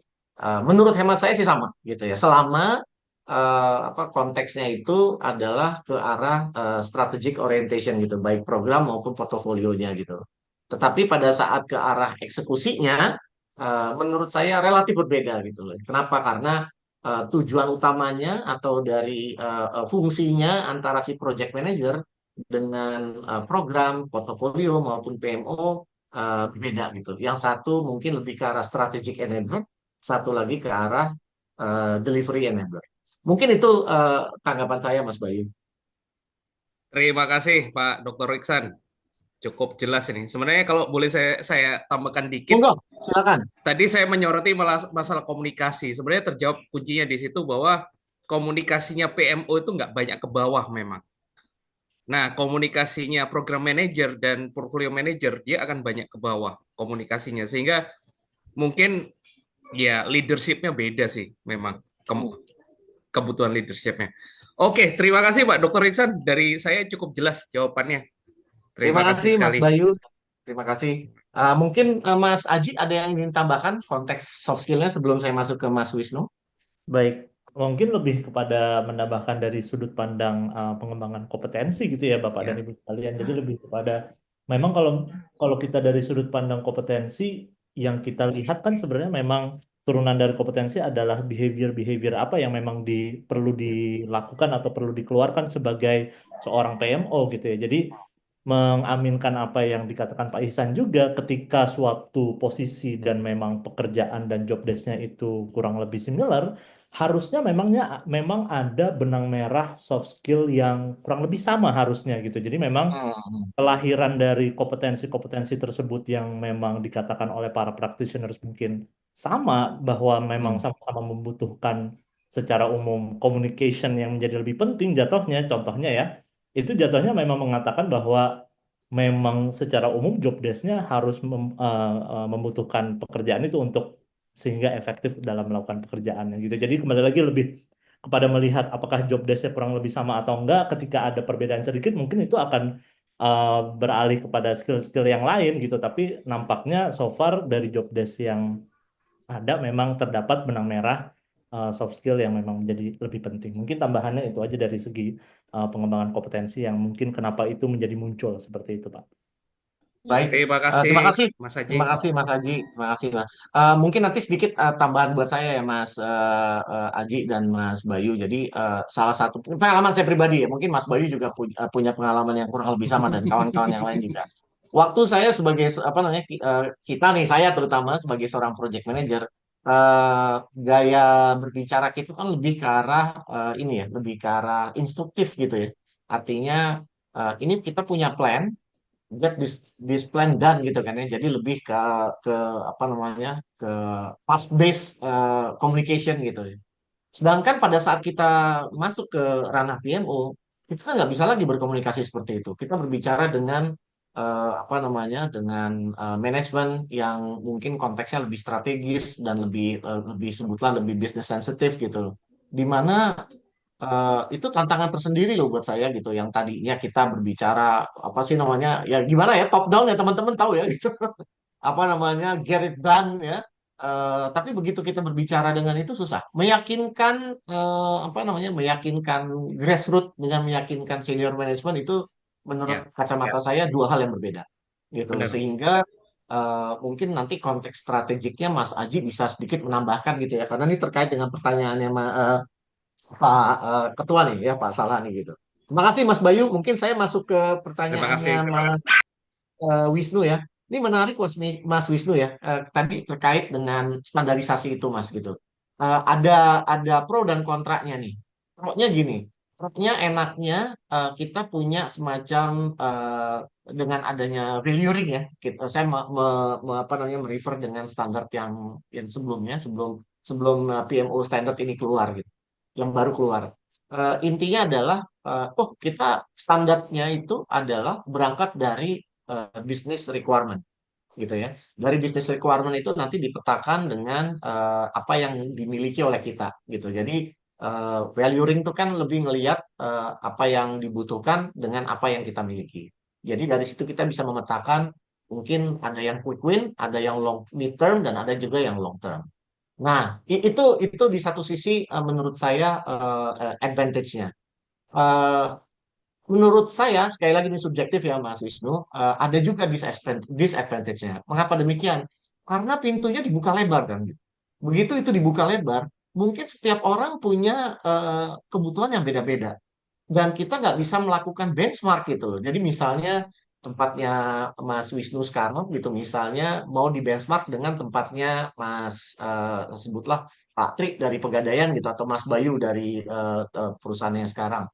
menurut hemat saya sih sama gitu ya. Selama apa konteksnya itu adalah ke arah strategic orientation gitu, baik program maupun portofolionya gitu. Tetapi pada saat ke arah eksekusinya, menurut saya relatif berbeda gitu loh. Kenapa? Karena tujuan utamanya atau dari fungsinya antara si project manager dengan program, portofolio maupun PMO berbeda gitu. Yang satu mungkin lebih ke arah strategic enabler, satu lagi ke arah delivery enabler. Mungkin itu tanggapan saya, Mas Bayu. Terima kasih Pak Dr. Iksan. Cukup jelas ini. Sebenarnya kalau boleh saya tambahkan dikit, Monggo, silakan. tadi saya menyoroti masalah komunikasi. Sebenarnya terjawab kuncinya di situ bahwa komunikasinya PMO itu nggak banyak ke bawah memang. Nah, komunikasinya program manager dan portfolio manager dia akan banyak ke bawah komunikasinya. Sehingga mungkin ya leadership-nya beda sih memang kebutuhan leadership-nya. Oke, terima kasih Pak Dr. Iksan. Dari saya cukup jelas jawabannya. Terima Terima kasih kasih Mas sekali. Bayu. Terima kasih. Mungkin Mas Aji ada yang ingin tambahkan konteks soft skill-nya sebelum saya masuk ke Mas Wisnu? Baik, mungkin lebih kepada menambahkan dari sudut pandang pengembangan kompetensi gitu ya Bapak dan Ya. Ibu sekalian. Jadi lebih kepada memang kalau kalau kita dari sudut pandang kompetensi yang kita lihat kan sebenarnya memang turunan dari kompetensi adalah behavior-behavior apa yang memang perlu dilakukan atau perlu dikeluarkan sebagai seorang PMO gitu ya. Jadi mengaminkan apa yang dikatakan Pak Ihsan juga ketika suatu posisi dan memang pekerjaan dan job desk-nya itu kurang lebih similar, harusnya memang ada benang merah soft skill yang kurang lebih sama harusnya gitu. Jadi memang Hmm. kelahiran dari kompetensi-kompetensi tersebut yang memang dikatakan oleh para practitioners mungkin sama bahwa memang Hmm. sama-sama membutuhkan secara umum communication yang menjadi lebih penting jatuhnya. Contohnya ya, itu jatuhnya memang mengatakan bahwa memang secara umum job desk-nya harus membutuhkan pekerjaan itu untuk sehingga efektif dalam melakukan pekerjaannya gitu. Jadi kembali lagi lebih kepada melihat apakah job desk-nya kurang lebih sama atau enggak. Ketika ada perbedaan sedikit mungkin itu akan beralih kepada skill-skill yang lain gitu. Tapi nampaknya so far dari job desk yang ada memang terdapat benang merah soft skill yang memang menjadi lebih penting. Mungkin tambahannya itu aja dari segi pengembangan kompetensi yang mungkin kenapa itu menjadi muncul seperti itu, Pak. Baik, Terima kasih terima kasih. Mas Haji. Terima kasih Mas Aji. Terima kasih Mas. Mungkin nanti sedikit tambahan buat saya ya Mas Aji dan Mas Bayu. Jadi salah satu pengalaman saya pribadi ya, mungkin Mas Bayu juga punya pengalaman yang kurang lebih sama dan kawan-kawan yang lain juga. Waktu saya sebagai apa namanya kita nih saya terutama sebagai seorang project manager, gaya berbicara kita kan lebih ke arah ini ya, lebih ke arah instruktif gitu ya. Artinya ini kita punya plan, get this plan done gitu kan ya. Jadi lebih ke apa namanya, ke fast based communication gitu ya. Sedangkan pada saat kita masuk ke ranah PMO, kita kan nggak bisa lagi berkomunikasi seperti itu. Kita berbicara dengan apa namanya, dengan manajemen yang mungkin konteksnya lebih strategis dan lebih sebutlah lebih business sensitif gitu loh. Di mana itu tantangan tersendiri loh buat saya gitu. Yang tadinya kita berbicara apa sih namanya, ya gimana ya, top down ya teman-teman tahu ya gitu. Apa namanya, get it done ya. Tapi begitu kita berbicara dengan itu susah. Meyakinkan apa namanya, meyakinkan grassroots dengan meyakinkan senior management itu menurut Ya, kacamata saya dua hal yang berbeda gitu. benar. Sehingga mungkin nanti konteks strategiknya Mas Aji bisa sedikit menambahkan gitu ya. Karena ini terkait dengan pertanyaannya Pak Ketua nih ya, Pak Salah nih gitu. Terima kasih Mas Bayu. Mungkin saya masuk ke Terima pertanyaannya kasih. Mas Wisnu ya. Ini menarik Mas Wisnu ya. Tadi terkait dengan standarisasi itu Mas gitu. Ada pro dan kontraknya nih. Pro-nya gini. Pro-nya enaknya kita punya semacam dengan adanya value ring ya. Saya apa namanya, merefer dengan standar yang sebelumnya, sebelum sebelum PMO standard ini keluar gitu, yang baru keluar. Intinya adalah oh kita standarnya itu adalah berangkat dari business requirement gitu ya. Dari business requirement itu nanti dipetakan dengan apa yang dimiliki oleh kita gitu. Jadi value ring itu kan lebih ngelihat apa yang dibutuhkan dengan apa yang kita miliki. Jadi dari situ kita bisa memetakan mungkin ada yang quick win, ada yang long mid term dan ada juga yang long term. Nah, itu di satu sisi menurut saya advantage-nya. Eh, Menurut saya, sekali lagi ini subjektif ya Mas Wisnu, ada juga disadvantage-nya. Mengapa demikian? Karena pintunya dibuka lebar kan gitu. Begitu itu dibuka lebar, mungkin setiap orang punya kebutuhan yang beda-beda. Dan kita nggak bisa melakukan benchmark gitu loh. Jadi misalnya tempatnya Mas Wisnu sekarang gitu, misalnya mau di benchmark dengan tempatnya Mas sebutlah Pak Tri dari Pegadaian gitu, atau Mas Bayu dari perusahaan yang sekarang.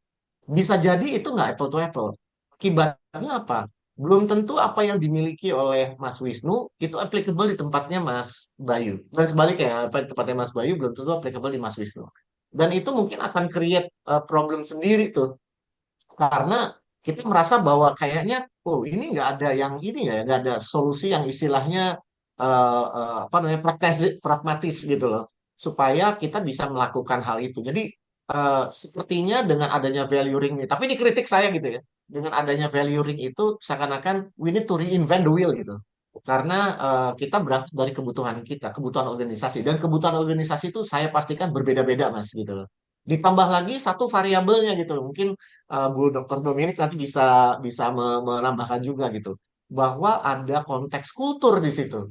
Bisa jadi itu nggak apple to apple. Akibatnya apa? Belum tentu apa yang dimiliki oleh Mas Wisnu itu applicable di tempatnya Mas Bayu. Dan sebaliknya, apa di tempatnya Mas Bayu belum tentu applicable di Mas Wisnu. Dan itu mungkin akan create problem sendiri tuh. Karena kita merasa bahwa kayaknya, oh ini nggak ada yang ini ya, nggak ada solusi yang istilahnya apa namanya, pragmatis gitu loh. Supaya kita bisa melakukan hal itu. Jadi sepertinya dengan adanya value ring ini, tapi ini kritik saya gitu ya, dengan adanya value ring itu seakan-akan we need to reinvent the wheel gitu. Karena kita berangkat dari kebutuhan kita, kebutuhan organisasi, dan kebutuhan organisasi itu saya pastikan berbeda-beda Mas gitu loh. Ditambah lagi satu variabelnya gitu loh. Mungkin Bu Dr. Dominic nanti bisa bisa menambahkan juga gitu, bahwa ada konteks kultur di situ,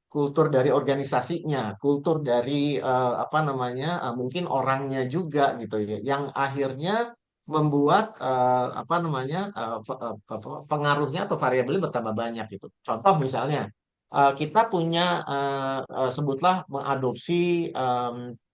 kultur dari organisasinya, kultur dari apa namanya, mungkin orangnya juga gitu ya, yang akhirnya membuat apa namanya, pengaruhnya atau variabelnya bertambah banyak gitu. Contoh misalnya, kita punya sebutlah mengadopsi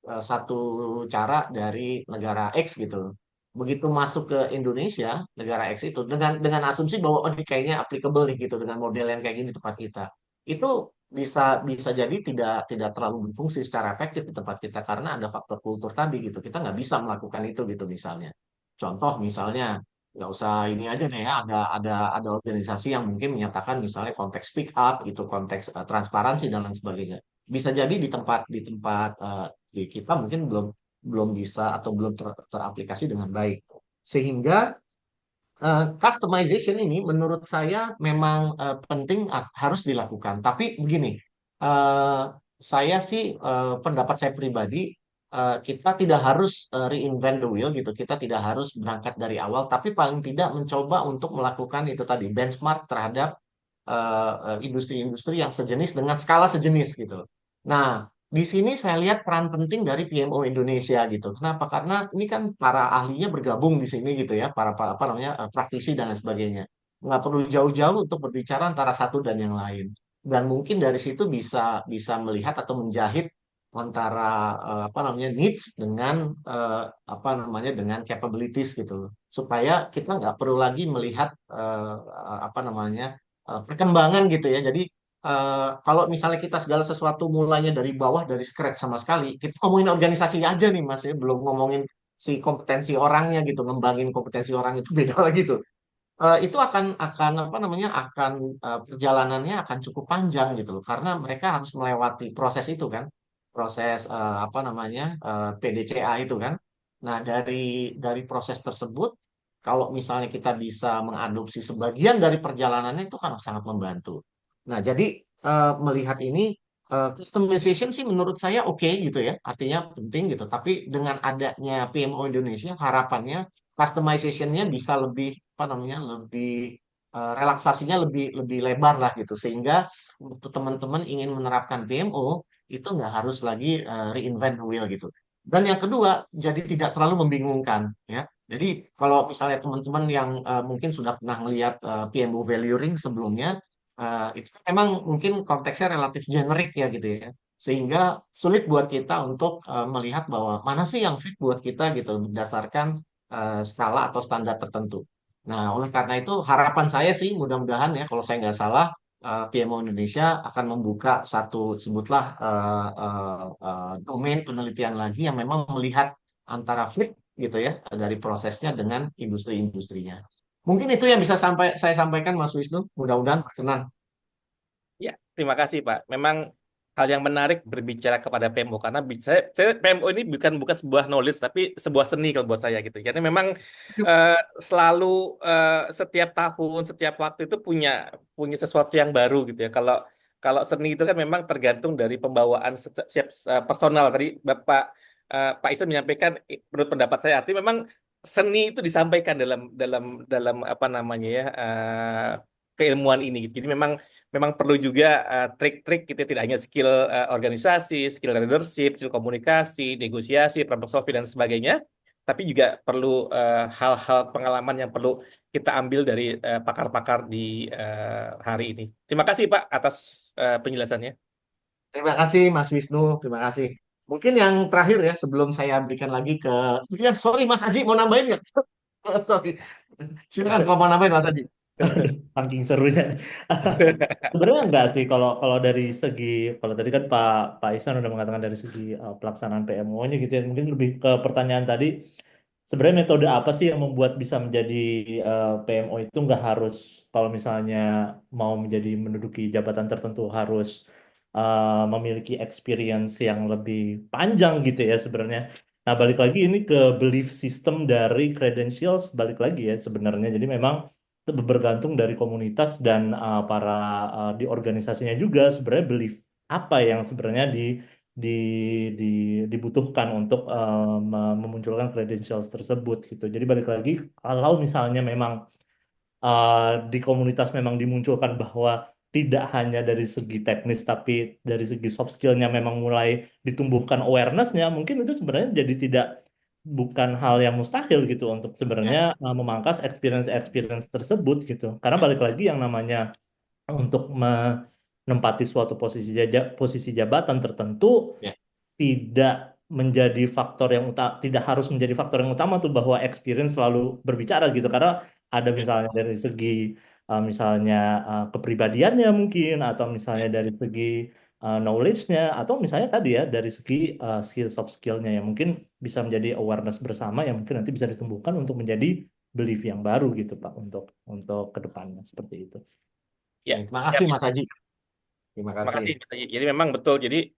satu cara dari negara X gitu. Begitu masuk ke Indonesia, negara X itu dengan asumsi bahwa oh ini kayaknya applicable nih gitu dengan model yang kayak gini di tempat kita. Itu bisa bisa jadi tidak terlalu berfungsi secara efektif di tempat kita karena ada faktor kultur tadi gitu. Kita nggak bisa melakukan itu gitu misalnya. Contoh misalnya nggak usah ini aja deh ya, ada organisasi yang mungkin menyatakan misalnya konteks speak up gitu, konteks transparansi dan lain sebagainya. Bisa jadi di tempat di kita mungkin belum belum bisa atau belum teraplikasi dengan baik. Sehingga customization ini menurut saya memang penting, harus dilakukan. Tapi begini, eh, saya sih pendapat saya pribadi, kita tidak harus reinvent the wheel gitu. Kita tidak harus berangkat dari awal, tapi paling tidak mencoba untuk melakukan itu tadi benchmark terhadap industri-industri yang sejenis dengan skala sejenis gitu. Nah, di sini saya lihat peran penting dari PMO Indonesia gitu. Kenapa? Karena ini kan para ahlinya bergabung di sini gitu ya, apa namanya, praktisi dan lain sebagainya. Nggak perlu jauh-jauh untuk berbicara antara satu dan yang lain. Dan mungkin dari situ bisa bisa melihat atau menjahit antara apa namanya needs dengan apa namanya dengan capabilities gitu, supaya kita nggak perlu lagi melihat apa namanya, perkembangan gitu ya. Jadi kalau misalnya kita segala sesuatu mulainya dari bawah, dari scratch sama sekali, kita ngomongin organisasi aja nih Mas ya, belum ngomongin si kompetensi orangnya gitu, ngembangin kompetensi orang itu beda lagi tuh. Itu akan apa namanya, akan perjalanannya akan cukup panjang gitu loh, karena mereka harus melewati proses itu kan, proses apa namanya, PDCA itu kan. Nah dari proses tersebut, kalau misalnya kita bisa mengadopsi sebagian dari perjalanannya itu kan sangat membantu. Nah jadi melihat ini, customization sih menurut saya oke gitu ya, artinya penting gitu. Tapi dengan adanya PMO Indonesia, harapannya customization-nya bisa lebih apa namanya, lebih relaksasinya lebih lebih lebar lah gitu, sehingga untuk teman-teman ingin menerapkan PMO itu nggak harus lagi reinvent the wheel gitu. Dan yang kedua, jadi tidak terlalu membingungkan ya. Jadi kalau misalnya teman-teman yang mungkin sudah pernah melihat PMO value ring sebelumnya, itu kan memang mungkin konteksnya relatif generik ya gitu ya, sehingga sulit buat kita untuk melihat bahwa mana sih yang fit buat kita gitu berdasarkan skala atau standar tertentu. Nah, oleh karena itu harapan saya sih mudah-mudahan ya, kalau saya nggak salah, PMO Indonesia akan membuka satu sebutlah domain penelitian lagi yang memang melihat antara fit gitu ya dari prosesnya dengan industri-industrinya. Mungkin itu yang bisa saya sampaikan Mas Wisnu. Mudah-mudahan berkenan. Ya, terima kasih Pak. Memang hal yang menarik berbicara kepada PMO karena PMO ini bukan bukan sebuah knowledge tapi sebuah seni kalau buat saya gitu. Karena memang eh, selalu setiap tahun, setiap waktu itu punya punya sesuatu yang baru gitu ya. Kalau kalau seni itu kan memang tergantung dari pembawaan personal tadi Pak Isan menyampaikan menurut pendapat saya artinya memang seni itu disampaikan dalam dalam dalam apa namanya ya keilmuan ini gitu. Jadi memang memang perlu juga trik-trik gitu ya. Tidak hanya skill organisasi, skill leadership, skill komunikasi, negosiasi, problem solving dan sebagainya, tapi juga perlu hal-hal pengalaman yang perlu kita ambil dari pakar-pakar di hari ini. Terima kasih Pak atas penjelasannya. Terima kasih Mas Wisnu, terima kasih. Mungkin yang terakhir ya sebelum saya berikan lagi ke, ya sorry Mas Aji mau nambahin nggak? Sorry, silakan kalau mau nambahin Mas Aji. Saking serunya. Sebenarnya enggak sih kalau kalau dari segi kalau tadi kan Pak Pak Ihsan udah mengatakan dari segi pelaksanaan PMO-nya gitu ya. Mungkin lebih ke pertanyaan tadi sebenarnya metode apa sih yang membuat bisa menjadi PMO itu nggak harus kalau misalnya mau menjadi menduduki jabatan tertentu harus memiliki experience yang lebih panjang gitu ya sebenarnya. Nah, balik lagi ini ke belief system dari credentials, balik lagi ya sebenarnya. Jadi memang bergantung dari komunitas dan para di organisasinya juga sebenarnya belief apa yang sebenarnya di, di dibutuhkan untuk memunculkan credentials tersebut gitu. Jadi balik lagi kalau misalnya memang di komunitas memang dimunculkan bahwa tidak hanya dari segi teknis tapi dari segi soft skillnya memang mulai ditumbuhkan awareness-nya, mungkin itu sebenarnya jadi tidak bukan hal yang mustahil gitu untuk sebenarnya Ya, memangkas experience tersebut gitu. Karena ya, balik lagi yang namanya untuk menempati suatu posisi jabatan tertentu ya. tidak menjadi faktor yang tidak harus menjadi faktor yang utama tuh bahwa experience selalu berbicara gitu karena ada Ya, misalnya dari segi misalnya kepribadiannya mungkin atau misalnya ya. dari segi knowledge-nya atau misalnya tadi ya dari segi skill soft skill-nya yang mungkin bisa menjadi awareness bersama yang mungkin nanti bisa ditumbuhkan untuk menjadi belief yang baru gitu Pak untuk kedepannya seperti itu. Ya, Terima siap. kasih Mas Haji. Terima Terima kasih. kasih. Jadi memang betul. Jadi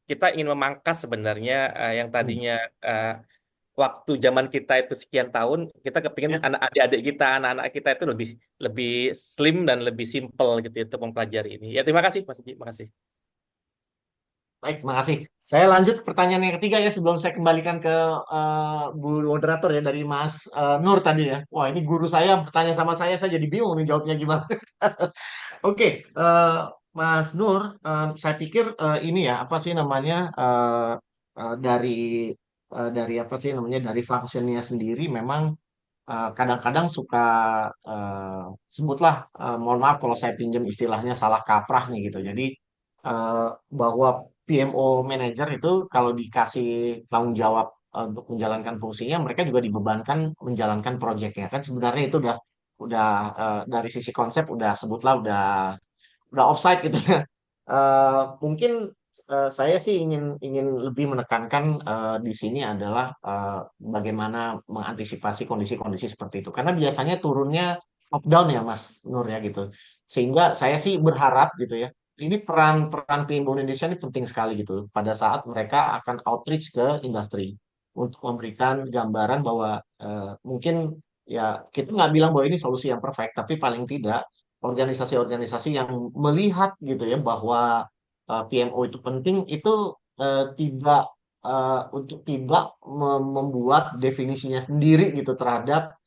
kita ingin memangkas sebenarnya yang Hmm. tadinya waktu zaman kita itu sekian tahun, kita kepingin Ya. anak adik-adik kita, anak-anak kita itu lebih lebih slim dan lebih simple gitu ya, untuk mempelajari ini. Ya, terima kasih Mas Haji. Terima kasih. Baik, makasih. Saya lanjut ke pertanyaan yang ketiga ya sebelum saya kembalikan ke Bu Moderator ya dari Mas Nur tadi ya. Wah, ini guru saya bertanya sama saya jadi bingung nih jawabnya gimana. Oke, Mas Nur, saya pikir ini ya apa sih namanya dari apa sih namanya dari functionnya sendiri memang kadang-kadang suka eh, sebutlah mohon maaf kalau saya pinjam istilahnya salah kaprah nih gitu. Jadi bahwa PMO manager itu kalau dikasih tanggung jawab untuk menjalankan fungsinya, mereka juga dibebankan menjalankan proyeknya kan sebenarnya itu udah dari sisi konsep udah sebutlah udah offside gitu ya. Mungkin saya sih ingin lebih menekankan di sini adalah bagaimana mengantisipasi kondisi-kondisi seperti itu. Karena biasanya turunnya top down ya Mas Nur ya gitu. Sehingga saya sih berharap gitu ya. Ini peran PMO Indonesia ini penting sekali gitu. Pada saat mereka akan outreach ke industri untuk memberikan gambaran bahwa mungkin ya kita nggak bilang bahwa ini solusi yang perfect, tapi paling tidak organisasi-organisasi yang melihat gitu ya bahwa PMO itu penting itu tidak untuk tidak membuat definisinya sendiri gitu terhadap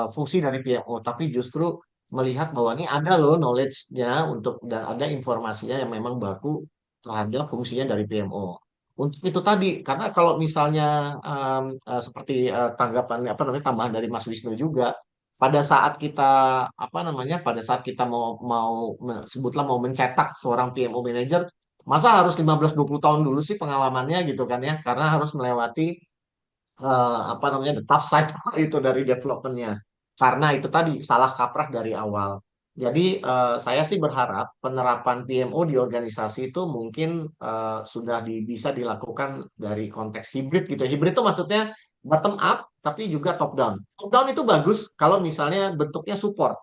fungsi dari PMO, tapi justru melihat bahwa ini ada loh knowledge-nya untuk dan ada informasinya yang memang baku terhadap fungsinya dari PMO. Untuk itu tadi, karena kalau misalnya seperti tanggapan apa namanya tambahan dari Mas Wisnu juga, pada saat kita apa namanya pada saat kita sebutlah mau mencetak seorang PMO manager masa harus 15-20 tahun dulu sih pengalamannya gitu kan ya karena harus melewati apa namanya the tough side itu dari developmentnya karena itu tadi salah kaprah dari awal. Jadi saya sih berharap penerapan PMO di organisasi itu mungkin sudah bisa dilakukan dari konteks hibrid gitu. Hibrid itu maksudnya bottom up tapi juga top down. Top down itu bagus kalau misalnya bentuknya support.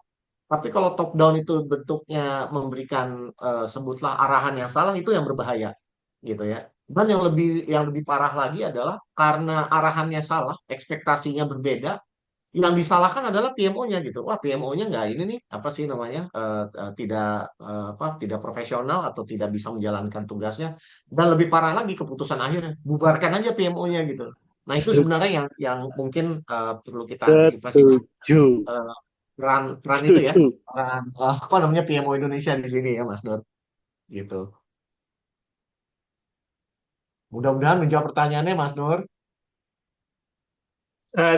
Tapi kalau top down itu bentuknya memberikan sebutlah arahan yang salah itu yang berbahaya gitu ya. Dan yang lebih parah lagi adalah karena arahannya salah, ekspektasinya berbeda, yang disalahkan adalah PMO-nya gitu. Wah, PMO-nya nggak ini nih apa sih namanya tidak tidak profesional atau tidak bisa menjalankan tugasnya. Dan lebih parah lagi keputusan akhirnya bubarkan aja PMO-nya gitu. Nah, itu Set- sebenarnya yang mungkin perlu kita antisipasi Setuju, eh, peran peran itu ya setuju. peran apa namanya PMO Indonesia di sini ya Mas Nur gitu. Mudah-mudahan menjawab pertanyaannya Mas Nur.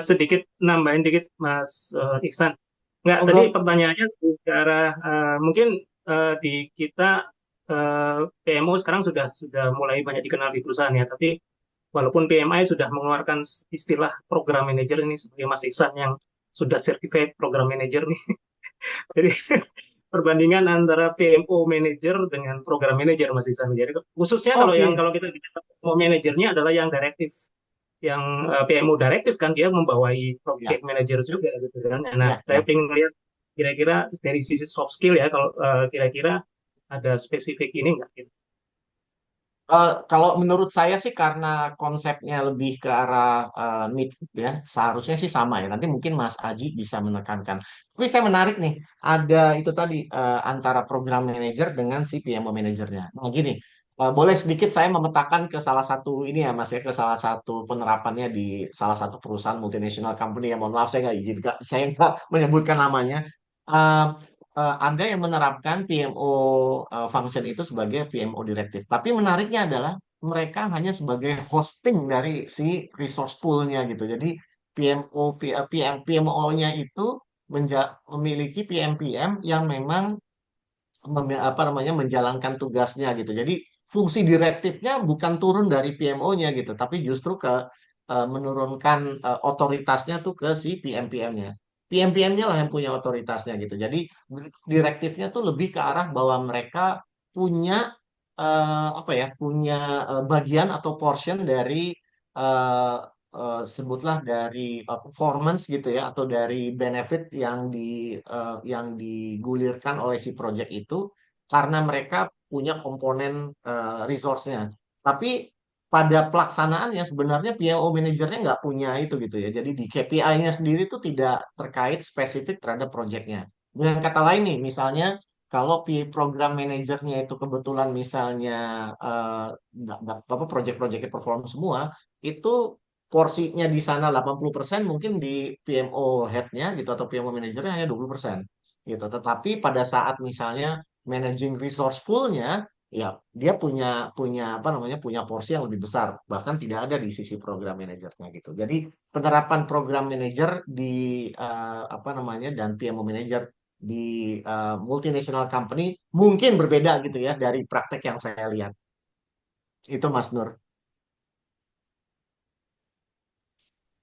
Sedikit nambahin dikit Mas Iksan. Nggak, tadi Monggo. pertanyaannya ke arah mungkin di kita PMO sekarang sudah mulai banyak dikenal di perusahaan ya, tapi walaupun PMI sudah mengeluarkan istilah program manager ini sebagai Mas Iksan yang sudah certified program manager nih. Jadi perbandingan antara PMO manager dengan program manager Mas Iksan. Jadi khususnya Oke. kalau kita bicara PMO manajernya adalah yang direktif, yang PMO direktif kan dia membawai Ya, project manager juga gitu kan. Nah, ya, saya ya. ingin lihat kira-kira dari sisi soft skill ya kalau kira-kira ada spesifik ini nggak gitu. Kalau menurut saya sih karena konsepnya lebih ke arah need ya, seharusnya sih sama ya. Nanti mungkin Mas Aji bisa menekankan. Tapi saya menarik nih, ada itu tadi antara program manager dengan si PMO manajernya. Nah gini, boleh sedikit saya memetakan ke salah satu ini ya Mas ya, ke salah satu penerapannya di salah satu perusahaan multinational company ya. Mohon maaf saya nggak izin, saya nggak menyebutkan namanya. Eh, ada yang menerapkan PMO function itu sebagai PMO direktif. Tapi menariknya adalah mereka hanya sebagai hosting dari si resource pool-nya gitu. Jadi PMO-nya itu memiliki PM-PM yang memang apa namanya menjalankan tugasnya gitu. Jadi fungsi direktifnya bukan turun dari PMO-nya gitu, tapi justru ke menurunkan otoritasnya tuh ke si PM-PM-nya. PM-PM-nya lah yang punya otoritasnya gitu. Jadi direktifnya tuh lebih ke arah bahwa mereka punya apa ya, punya bagian atau portion dari eh, sebutlah dari performance gitu ya atau dari benefit yang digulirkan oleh si project itu karena mereka punya komponen resource-nya. Tapi pada pelaksanaannya sebenarnya PMO manajernya nggak punya itu gitu ya. Jadi di KPI-nya sendiri itu tidak terkait spesifik terhadap projectnya. Dengan kata lain nih, misalnya kalau program manajernya itu kebetulan misalnya apa project-projectnya perform semua, itu porsinya di sana 80% mungkin di PMO head-nya gitu atau PMO manajernya hanya 20% gitu. Tetapi pada saat misalnya managing resource pool-nya ya dia punya punya apa namanya punya porsi yang lebih besar bahkan tidak ada di sisi program manajernya gitu. Jadi penerapan program manager di apa namanya dan PMO manager di multinational company mungkin berbeda gitu ya dari praktek yang saya lihat. Itu Mas Nur.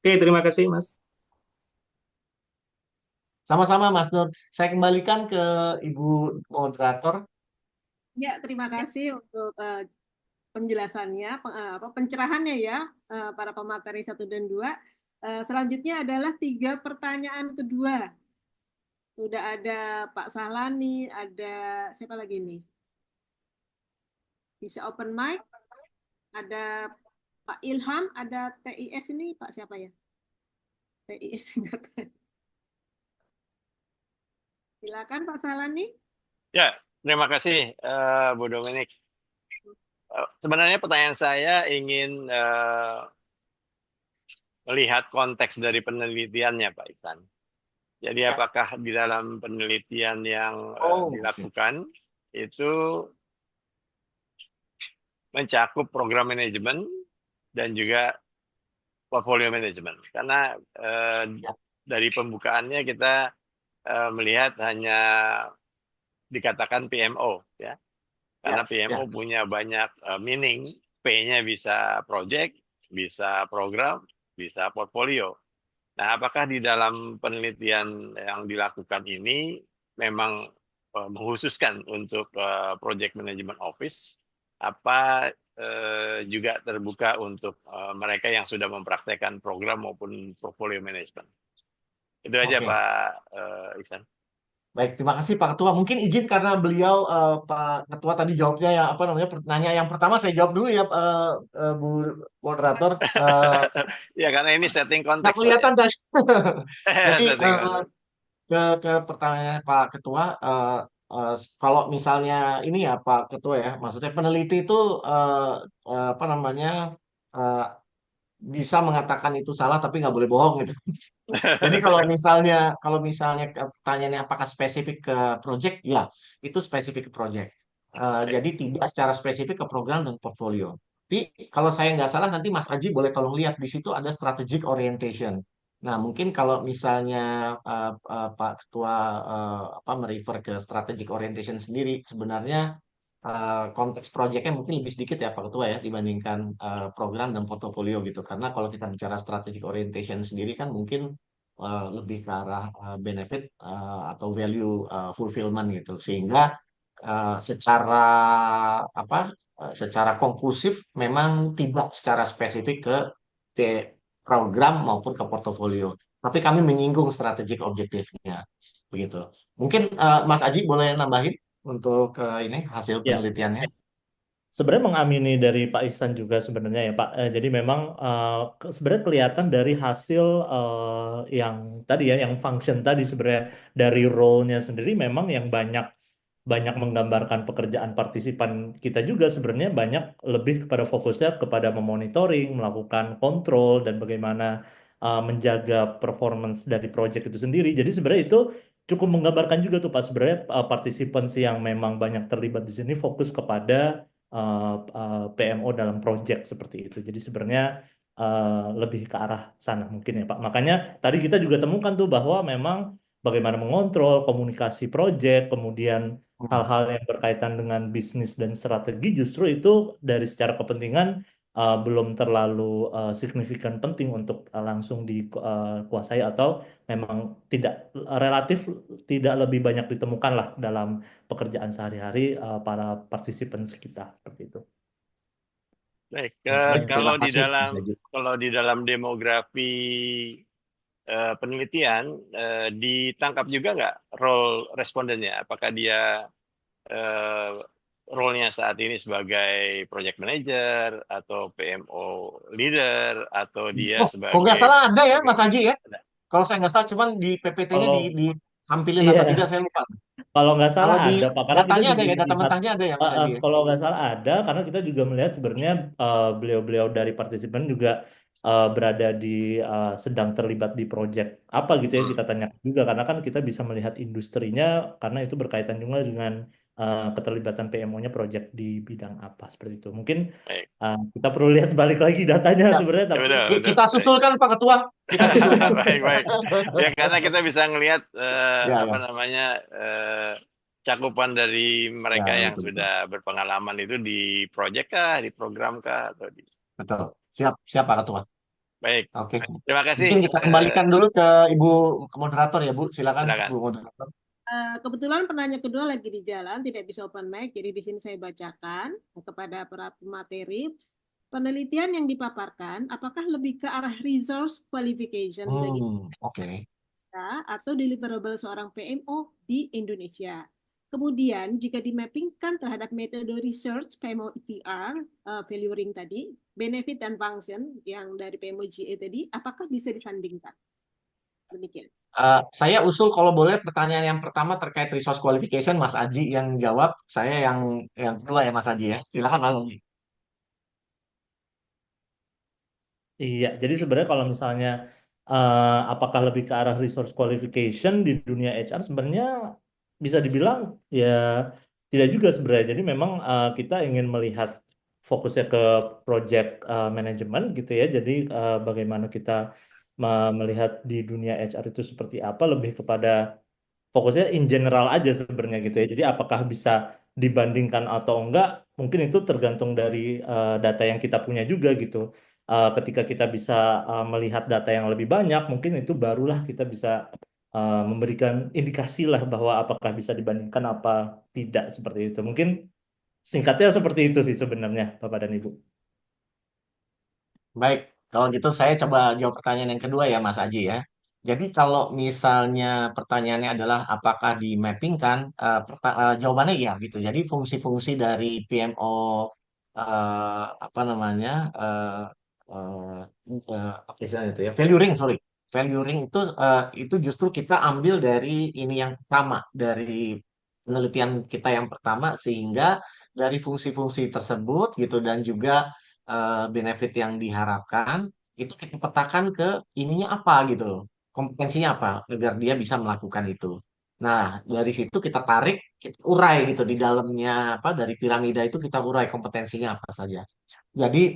Oke, terima kasih Mas. Sama-sama Mas Nur. Saya kembalikan ke Ibu moderator. Ya, terima kasih untuk penjelasannya, pencerahannya ya, para pemateri 1 dan 2. Selanjutnya adalah 3 pertanyaan kedua. Sudah ada Pak Sahlani, ada siapa lagi nih? Bisa open mic, ada Pak Ilham, ada TIS ini, Pak siapa ya? TIS singkatan. Silakan Pak Sahlani. Ya, terima kasih Bu Dominik. Sebenarnya pertanyaan saya ingin melihat konteks dari penelitiannya, Pak Iksan. Jadi Ya. apakah di dalam penelitian yang Oke. dilakukan itu mencakup program manajemen dan juga portfolio manajemen? Karena Ya. dari pembukaannya kita melihat hanya dikatakan PMO, ya. Karena Ya. PMO punya banyak meaning, P-nya bisa project, bisa program, bisa portfolio. Nah, apakah di dalam penelitian yang dilakukan ini memang mengkhususkan untuk project management office, apa juga terbuka untuk mereka yang sudah mempraktekkan program maupun portfolio management? Itu aja Oke. Pak Ihsan. Baik, terima kasih Pak Ketua. Mungkin izin karena beliau Pak Ketua tadi jawabnya yang apa namanya pertanyaan yang pertama saya jawab dulu ya Bu moderator. Ya, karena ini setting Nggak konteks Pak ya. kelihatan tadi. Jadi Setting konteks. ke pertanyaan Pak Ketua, eh, kalau misalnya ini ya Pak Ketua ya, maksudnya peneliti itu apa namanya eh, bisa mengatakan itu salah tapi nggak boleh bohong gitu. Jadi kalau misalnya pertanyaannya apakah spesifik ke project, ya itu spesifik ke project. Jadi tidak secara spesifik ke program dan portfolio. Tapi kalau saya nggak salah nanti Mas Aji boleh tolong lihat di situ ada strategic orientation. Nah mungkin kalau misalnya Pak Ketua apa merefer ke strategic orientation sendiri, sebenarnya konteks proyeknya mungkin lebih sedikit ya Pak Ketua ya dibandingkan program dan portofolio gitu. Karena kalau kita bicara strategic orientation sendiri kan mungkin lebih ke arah benefit atau value fulfillment gitu. Sehingga secara apa secara konklusif memang tidak secara spesifik ke program maupun ke portofolio. Tapi kami menyinggung strategic objektifnya begitu. Mungkin Mas Aji boleh nambahin untuk ini hasil Ya, penelitiannya. sebenarnya mengamini dari Pak Ihsan juga sebenarnya ya Pak. Jadi memang sebenarnya kelihatan dari hasil yang tadi ya, yang function tadi sebenarnya dari role-nya sendiri memang yang banyak banyak menggambarkan pekerjaan partisipan kita juga sebenarnya banyak lebih kepada fokusnya kepada memonitoring, melakukan kontrol dan bagaimana menjaga performance dari project itu sendiri. Jadi sebenarnya itu cukup menggambarkan juga tuh Pak sebenarnya participants yang memang banyak terlibat di sini fokus kepada PMO dalam project seperti itu. Jadi sebenarnya lebih ke arah sana mungkin ya Pak. Makanya tadi kita juga temukan tuh bahwa memang bagaimana mengontrol komunikasi project, kemudian hal-hal yang berkaitan dengan bisnis dan strategi justru itu dari secara kepentingan belum terlalu signifikan penting untuk langsung dikuasai atau memang tidak relatif tidak lebih banyak ditemukan lah dalam pekerjaan sehari-hari para partisipan kita seperti itu. Baik, Oke, terima kalau di kasih Mas dalam Aji. demografi penelitian ditangkap juga nggak role respondennya? Apakah dia eh, role-nya saat ini sebagai project manager atau PMO leader atau dia Oh, kok nggak sebagai salah ada ya Mas program Aji ya? ada? Kalau saya nggak salah, cuman di PPT-nya Kalau ditampilin atau tidak, iya, saya lupa. kalau nggak salah Kalau di ada Pak, karena kita datanya ada juga ya, data melihat, mentahnya ada ya Mas Aji ya? kalau nggak salah ada, karena kita juga melihat sebenarnya beliau-beliau dari partisipan juga berada di sedang terlibat di project apa gitu ya, kita tanya juga, karena kan kita bisa melihat industrinya, karena itu berkaitan juga dengan keterlibatan PMO-nya project di bidang apa, seperti itu. Mungkin Baik, kita perlu lihat balik lagi datanya Ya, sebenarnya, ya, tapi betul, betul. kita Baik. susulkan Pak Ketua, kita susulkan. Baik, baik. Ya, karena kita bisa ngelihat Ya, apa ya, namanya cakupan dari ya, mereka yang betul, betul. sudah berpengalaman itu di proyek kah, di program kah, atau di... Betul. Siap, siap Pak Ketua. Baik, Oke. terima kasih. Mungkin kita kembalikan dulu ke Ibu moderator ya Bu. Silakan Silakan. Bu moderator. Kebetulan penanya kedua lagi di jalan, tidak bisa open mic, jadi di sini saya bacakan kepada para pemateri. Penelitian yang dipaparkan, apakah lebih ke arah resource qualification bagi Oke. Indonesia atau deliverable seorang PMO di Indonesia? Kemudian, jika dimappingkan terhadap metode research PMO VR, value ring tadi, benefit dan function yang dari PMO GA tadi, apakah bisa disandingkan? Demikian. Saya usul kalau boleh pertanyaan yang pertama terkait resource qualification Mas Aji yang jawab, saya yang kedua ya Mas Aji ya. Silakan Mas Aji. iya, jadi sebenarnya kalau misalnya apakah lebih ke arah resource qualification di dunia HR, sebenarnya bisa dibilang ya tidak juga sebenarnya. Jadi memang kita ingin melihat fokusnya ke project management gitu ya. Jadi bagaimana kita melihat di dunia HR itu seperti apa, lebih kepada fokusnya in general aja sebenarnya gitu ya. Jadi apakah bisa dibandingkan atau enggak, mungkin itu tergantung dari data yang kita punya juga gitu. Ketika kita bisa melihat data yang lebih banyak, mungkin itu barulah kita bisa memberikan indikasi lah bahwa apakah bisa dibandingkan apa tidak seperti itu. Mungkin singkatnya seperti itu sih sebenarnya, Bapak dan Ibu. Baik, kalau gitu saya coba jawab pertanyaan yang kedua ya Mas Aji ya. Jadi kalau misalnya pertanyaannya adalah apakah di mapping kan, jawabannya ya gitu. Jadi fungsi-fungsi dari PMO apa namanya apa istilahnya itu ya value ring sorry value ring itu justru kita ambil dari ini yang pertama dari penelitian kita yang pertama sehingga dari fungsi-fungsi tersebut gitu dan juga benefit yang diharapkan itu kita petakan ke ininya apa gitu loh, kompetensinya apa agar dia bisa melakukan itu. Nah, dari situ kita tarik, kita urai gitu di dalamnya apa dari piramida itu kita urai kompetensinya apa saja. Jadi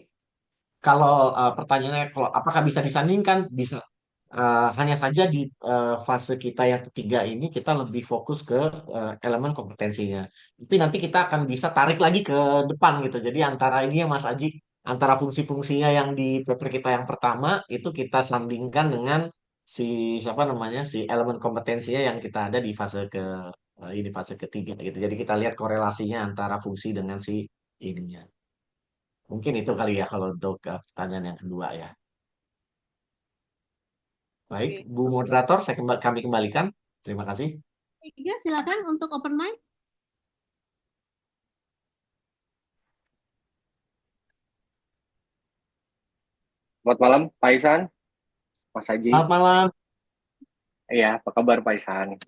kalau pertanyaannya kalau apakah bisa disandingkan, bisa. Hanya saja di fase kita yang ketiga ini kita lebih fokus ke elemen kompetensinya. Tapi nanti kita akan bisa tarik lagi ke depan gitu. Jadi antara ini ya Mas Aji, antara fungsi-fungsinya yang di paper kita yang pertama itu kita sandingkan dengan si siapa namanya si elemen kompetensinya yang kita ada di fase ini fase ketiga gitu. Jadi kita lihat korelasinya antara fungsi dengan si ininya. Mungkin itu kali ya kalau untuk pertanyaan yang kedua ya. Baik, Oke. Bu Moderator, kami kembalikan. Terima kasih. Tiga, silakan untuk open mic. Selamat malam, Pak Isan, Mas Haji. Selamat malam. Iya, apa kabar Pak Isan?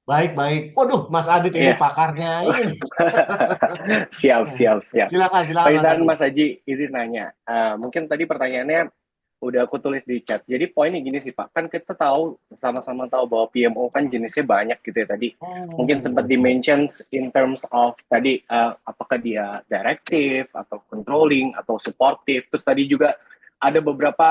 Baik-baik. Waduh, Mas Adit ini Iya, pakarnya ini nih. siap, siap, siap. Silakan, Pak silakan Mas Isan, Adit. Mas Haji, izin nanya. Mungkin tadi pertanyaannya udah aku tulis di chat. Jadi poinnya gini sih Pak, kan kita tahu, sama-sama tahu bahwa PMO kan jenisnya banyak gitu ya tadi. Mungkin Oh, sempat oke. di-mention in terms of tadi, apakah dia directive, atau controlling, atau supportive. Terus tadi juga ada beberapa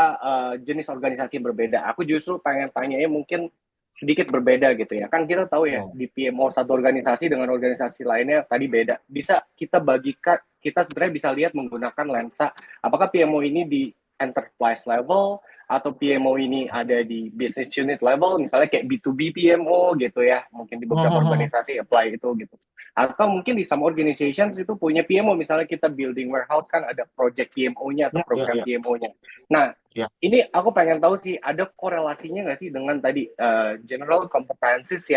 jenis organisasi yang berbeda. Aku justru pengen tanyanya mungkin sedikit berbeda gitu ya. Kan kita tahu ya, Ya, di PMO satu organisasi dengan organisasi lainnya tadi beda. Bisa kita bagikan, kita sebenarnya bisa lihat menggunakan lensa, apakah PMO ini di enterprise level atau PMO ini ada di business unit level, misalnya kayak B2B PMO gitu ya, mungkin di beberapa organisasi apply itu gitu. Atau mungkin di some organizations itu punya PMO, misalnya kita building warehouse kan ada project PMO-nya atau ya, ya, program ya. PMO-nya. Nah, Ya. ini aku pengen tahu sih, ada korelasinya nggak sih dengan tadi general competencies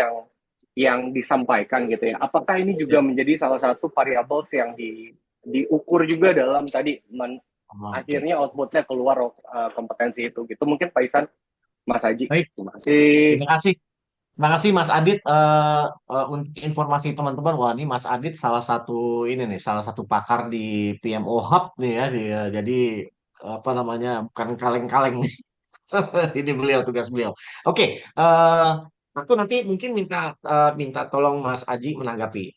yang disampaikan gitu ya? Apakah ini juga menjadi salah satu variables yang diukur juga dalam tadi Oke. akhirnya outputnya keluar kompetensi itu gitu? Mungkin Pak Isan, Mas Haji. Baik, Terima kasih. terima kasih. Terima kasih Mas Adit. Untuk informasi teman-teman, wah ini Mas Adit salah satu ini nih, salah satu pakar di PMO Hub nih ya. Jadi apa namanya, bukan kaleng-kaleng nih. Ini beliau tugas beliau. Oke, aku nanti mungkin minta tolong Mas Aji menanggapi.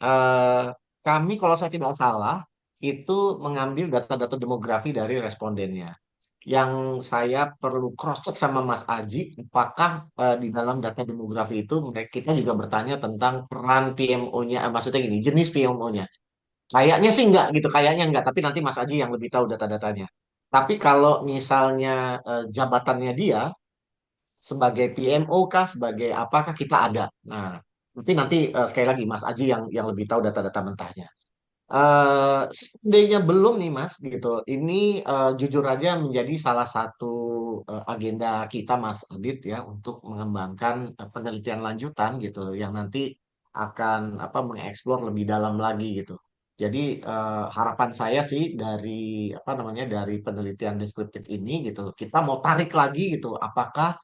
Kami kalau saya tidak salah itu mengambil data-data demografi dari respondennya. Yang saya perlu cross check sama Mas Aji, apakah di dalam data demografi itu kita juga bertanya tentang peran PMO-nya, maksudnya gini, jenis PMO-nya. Kayaknya sih enggak gitu, kayaknya enggak, tapi nanti Mas Aji yang lebih tahu data-datanya. Tapi kalau misalnya jabatannya dia sebagai PMO kah, sebagai apakah kita ada. Nah, nanti sekali lagi Mas Aji yang lebih tahu data-data mentahnya. Seandainya belum nih Mas gitu. Ini jujur aja menjadi salah satu agenda kita Mas Adit ya untuk mengembangkan penelitian lanjutan gitu yang nanti akan apa mengeksplor lebih dalam lagi gitu. Jadi harapan saya sih dari apa namanya dari penelitian deskriptif ini gitu kita mau tarik lagi gitu apakah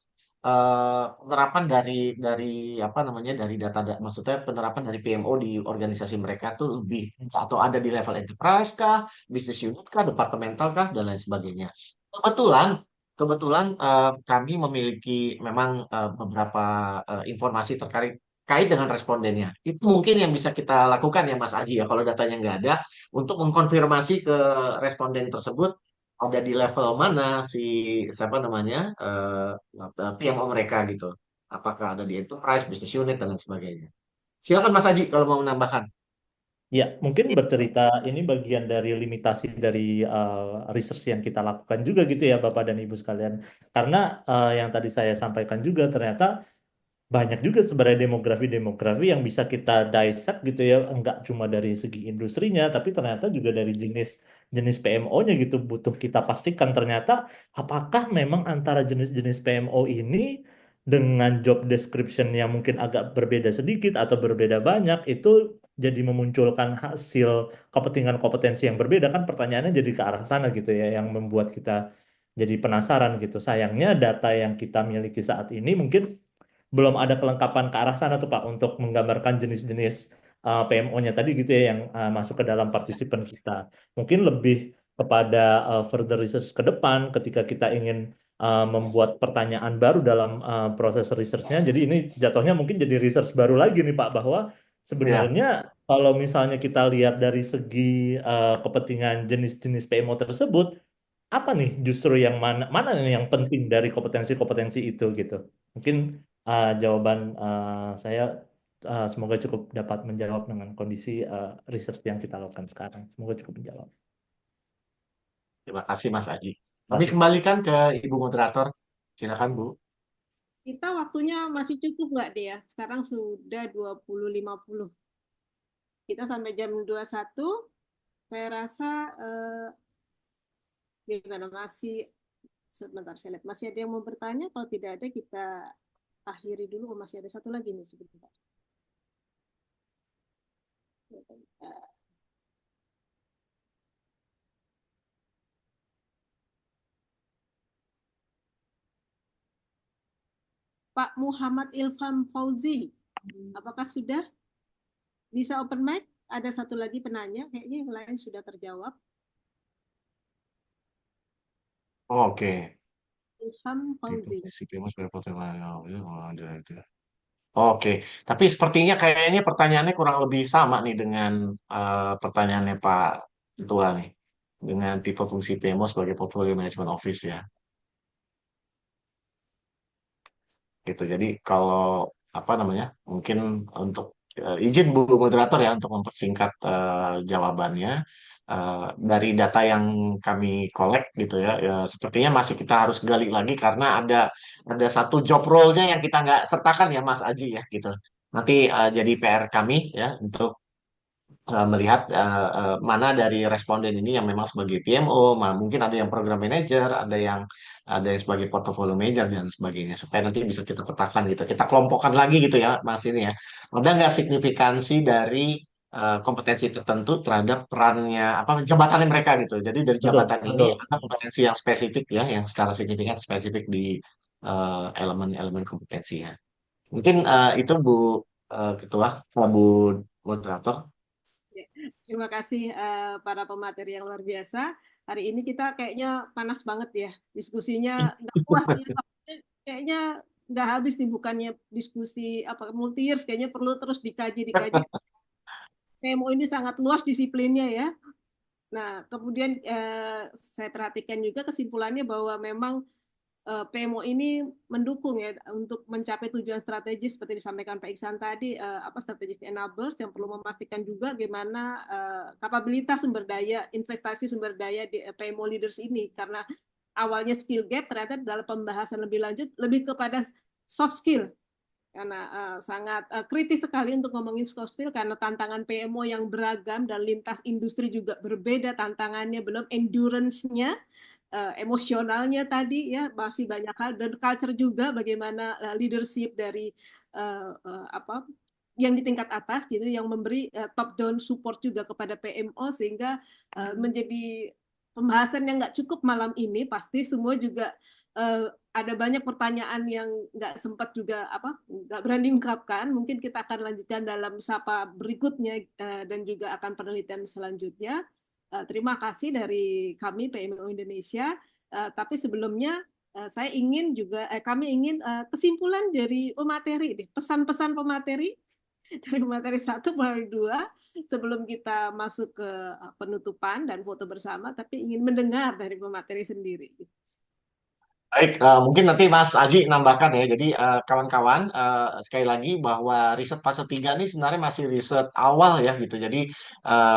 penerapan dari apa namanya dari maksudnya penerapan dari PMO di organisasi mereka tuh lebih atau ada di level enterprise kah, business unit kah, departemental kah dan lain sebagainya. Kebetulan kebetulan kami memiliki memang beberapa informasi terkait dengan respondennya. Itu mungkin yang bisa kita lakukan ya Mas Aji ya kalau datanya nggak ada untuk mengkonfirmasi ke responden tersebut ada di level mana si siapa namanya PMO mereka gitu. Apakah ada di enterprise, business unit dan lain sebagainya. Silakan Mas Aji kalau mau menambahkan. Ya, mungkin bercerita ini bagian dari limitasi dari research yang kita lakukan juga gitu ya Bapak dan Ibu sekalian. Karena yang tadi saya sampaikan juga ternyata banyak juga sebenarnya demografi-demografi yang bisa kita dissect gitu ya, enggak cuma dari segi industrinya, tapi ternyata juga dari jenis jenis PMO-nya gitu butuh kita pastikan ternyata apakah memang antara jenis-jenis PMO ini dengan job description yang mungkin agak berbeda sedikit atau berbeda banyak itu jadi memunculkan hasil kepentingan kompetensi yang berbeda kan pertanyaannya jadi ke arah sana gitu ya yang membuat kita jadi penasaran gitu. Sayangnya data yang kita miliki saat ini mungkin belum ada kelengkapan ke arah sana tuh Pak untuk menggambarkan jenis-jenis PMO-nya tadi gitu ya yang masuk ke dalam partisipan kita. Mungkin lebih kepada further research ke depan ketika kita ingin membuat pertanyaan baru dalam proses research-nya. Jadi ini jatuhnya mungkin jadi research baru lagi nih Pak bahwa Ya, sebenarnya kalau misalnya kita lihat dari segi kepentingan jenis-jenis PMO tersebut, apa nih justru yang mana mana nih yang penting dari kompetensi-kompetensi itu gitu. Mungkin jawaban saya semoga cukup dapat menjawab dengan kondisi research yang kita lakukan sekarang. Semoga cukup menjawab. terima kasih Mas Aji. Terima Kami kasih. kembalikan ke Ibu Moderator. Silakan Bu. Kita waktunya masih cukup nggak deh ya? Sekarang sudah 20.50. Kita sampai jam 21. Saya rasa gimana masih sebentar saya lihat masih ada yang mau bertanya. Kalau tidak ada kita akhiri dulu. Oh, masih ada satu lagi nih sebentar. Pak Muhammad Ilham Fauzi. Apakah sudah bisa open mic? Ada satu lagi penanya, kayaknya yang lain sudah terjawab. Oke. Ilham Fauzi. Oke, tapi sepertinya kayaknya pertanyaannya kurang lebih sama nih dengan pertanyaannya Pak Ketua nih, dengan tipe fungsi PMO sebagai Portfolio Management Office ya. Gitu. Jadi kalau apa namanya, mungkin untuk izin Bu Moderator ya untuk mempersingkat jawabannya. Dari data yang kami collect gitu ya, ya sepertinya masih kita harus gali lagi karena ada satu job role-nya yang kita nggak sertakan ya Mas Aji ya gitu. Nanti jadi PR kami ya untuk melihat mana dari responden ini yang memang sebagai PMO, mungkin ada yang program manager, ada yang sebagai portfolio manager dan sebagainya, supaya nanti bisa kita petakan gitu, kita kelompokkan lagi gitu ya, Mas ini ya. Ada nggak signifikansi dari kompetensi tertentu terhadap perannya apa jabatannya mereka gitu. Jadi dari Betul, jabatan ini betul. ada kompetensi yang spesifik ya, yang secara signifikan spesifik di elemen-elemen kompetensi ya. Mungkin itu Bu Ketua, Bu Moderator. Ya, terima kasih para pemateri yang luar biasa. Hari ini kita kayaknya panas banget ya diskusinya, nggak puas ya. Kayaknya nggak habis nih, bukannya diskusi apa multi years, kayaknya perlu terus dikaji. PMO ini sangat luas disiplinnya ya. Nah, kemudian saya perhatikan juga kesimpulannya bahwa memang PMO ini mendukung ya untuk mencapai tujuan strategis seperti disampaikan Pak Iksan tadi, apa strategic enablers yang perlu memastikan juga bagaimana kapabilitas sumber daya, investasi sumber daya di PMO leaders ini, karena awalnya skill gap ternyata dalam pembahasan lebih lanjut lebih kepada soft skill, karena sangat kritis sekali untuk ngomongin soft skill karena tantangan PMO yang beragam dan lintas industri juga berbeda tantangannya, belum endurance-nya, emosionalnya tadi ya, masih banyak hal, dan culture juga bagaimana leadership dari apa yang di tingkat atas gitu yang memberi top down support juga kepada PMO, sehingga menjadi pembahasan yang nggak cukup malam ini. Pasti semua juga ada banyak pertanyaan yang nggak sempat juga nggak berani ungkapkan. Mungkin kita akan lanjutkan dalam sapa berikutnya dan juga akan penelitian selanjutnya. Terima kasih dari kami PMO Indonesia. Tapi sebelumnya saya ingin juga kami ingin kesimpulan dari pemateri deh, pesan-pesan pemateri dari materi 1 materi 2 sebelum kita masuk ke penutupan dan foto bersama, tapi ingin mendengar dari pemateri sendiri. Baik, mungkin nanti Mas Aji nambahkan ya. Jadi kawan-kawan, sekali lagi bahwa riset fase 3 ini sebenarnya masih riset awal ya gitu. Jadi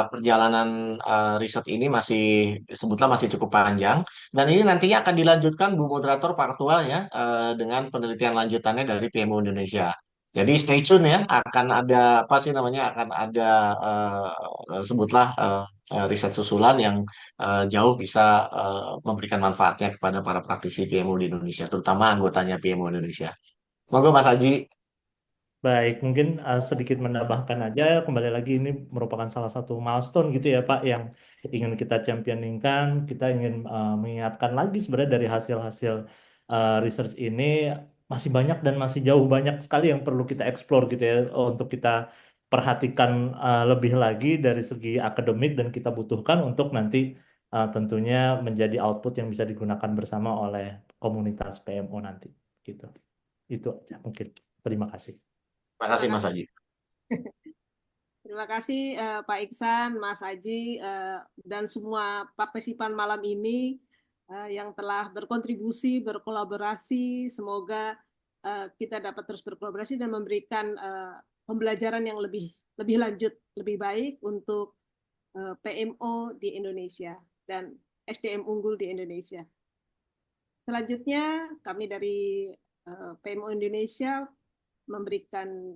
perjalanan riset ini masih sebutlah masih cukup panjang. Dan ini nantinya akan dilanjutkan Bu Moderator Pak Ketua ya dengan penelitian lanjutannya dari PMO Indonesia. Jadi stay tune ya, akan ada apa sih namanya, akan ada sebutlah riset susulan yang jauh bisa memberikan manfaatnya kepada para praktisi PMO di Indonesia, terutama anggotanya PMO Indonesia. Monggo Mas Haji. Baik, mungkin sedikit menambahkan aja, kembali lagi ini merupakan salah satu milestone gitu ya Pak, yang ingin kita championingkan. Kita ingin mengingatkan lagi sebenarnya dari hasil-hasil research ini masih banyak dan masih jauh banyak sekali yang perlu kita explore gitu ya, untuk kita perhatikan lebih lagi dari segi akademik, dan kita butuhkan untuk nanti tentunya menjadi output yang bisa digunakan bersama oleh komunitas PMO nanti gitu. Itu aja mungkin. Terima kasih. Terima Terima kasih Mas kasih. Haji. Terima kasih Pak Iksan, Mas Aji, dan semua partisipan malam ini yang telah berkontribusi, berkolaborasi. Semoga kita dapat terus berkolaborasi dan memberikan pembelajaran yang lebih lanjut, lebih baik untuk PMO di Indonesia dan SDM unggul di Indonesia. Selanjutnya, kami dari PMO Indonesia memberikan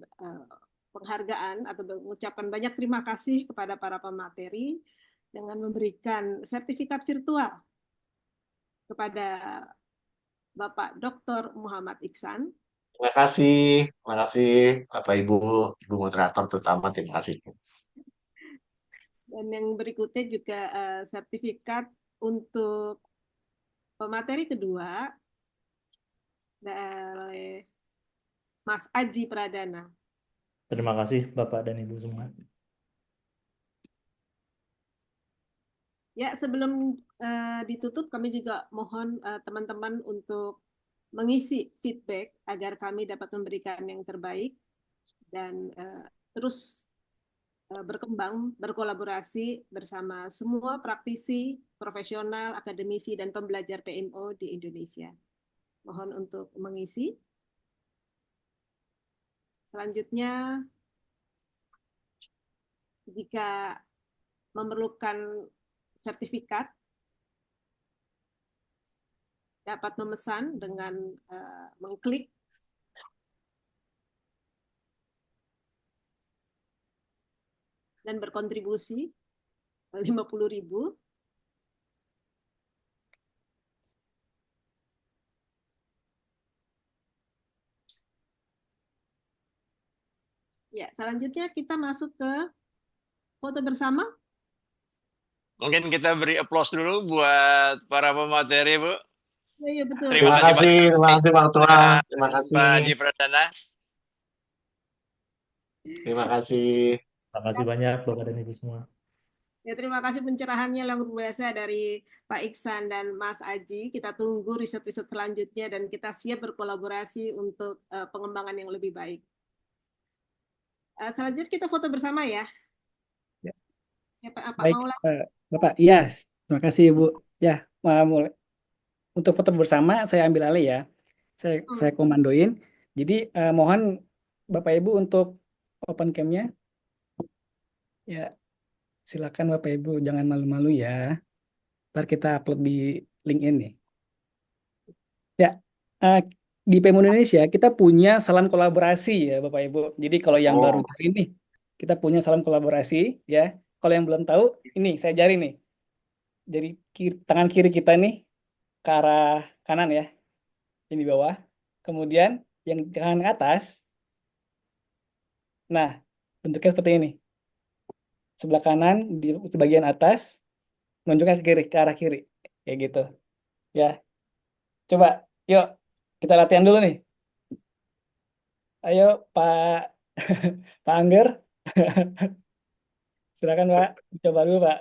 penghargaan atau mengucapkan banyak terima kasih kepada para pemateri dengan memberikan sertifikat virtual kepada Bapak Dr. Muhammad Iksan. Terima kasih Bapak Ibu Moderator terutama, terima kasih. Dan yang berikutnya juga sertifikat untuk pemateri kedua dari Mas Aji Pradana. Terima kasih Bapak dan Ibu semua. Ya, sebelum ditutup, kami juga mohon teman-teman untuk mengisi feedback agar kami dapat memberikan yang terbaik dan terus berkembang, berkolaborasi bersama semua praktisi, profesional, akademisi, dan pembelajar PMO di Indonesia. Mohon untuk mengisi. Selanjutnya, jika memerlukan sertifikat, dapat memesan dengan mengklik dan berkontribusi 50.000. Ya, selanjutnya kita masuk ke foto bersama. Mungkin kita beri applause dulu buat para pemateri, Bu. Iya, betul. Terima kasih Pak Ketua. Terima kasih. Pak Haji Pradana. Terima kasih. Terima kasih banyak Bapak dan Ibu semua. Ya, terima kasih pencerahannya luar biasa dari Pak Iksan dan Mas Aji. Kita tunggu riset-riset selanjutnya dan kita siap berkolaborasi untuk pengembangan yang lebih baik. Selanjutnya kita foto bersama ya. Ya. Siapa apa Baik, mau Bapak. Iya, terima kasih Ibu. Ya, mulai. Untuk foto bersama saya ambil alih ya. Saya komandoin. Jadi mohon Bapak Ibu untuk open cam-nya. Ya, silakan Bapak Ibu, jangan malu-malu ya. Ntar kita upload di LinkedIn nih. Ya, di PMO Indonesia kita punya salam kolaborasi ya Bapak Ibu. Jadi kalau yang baru join nih, kita punya salam kolaborasi ya. Kalau yang belum tahu, ini saya jari nih. Jadi tangan kiri kita nih ke arah kanan ya. Ini di bawah. Kemudian yang tangan ke atas. Nah, bentuknya seperti ini. Sebelah kanan di bagian atas menunjukkan ke kiri, ke arah kiri. Kayak gitu. Ya. Coba, yuk kita latihan dulu nih. Ayo Pak Pak Angger. Silakan Pak, coba dulu Pak.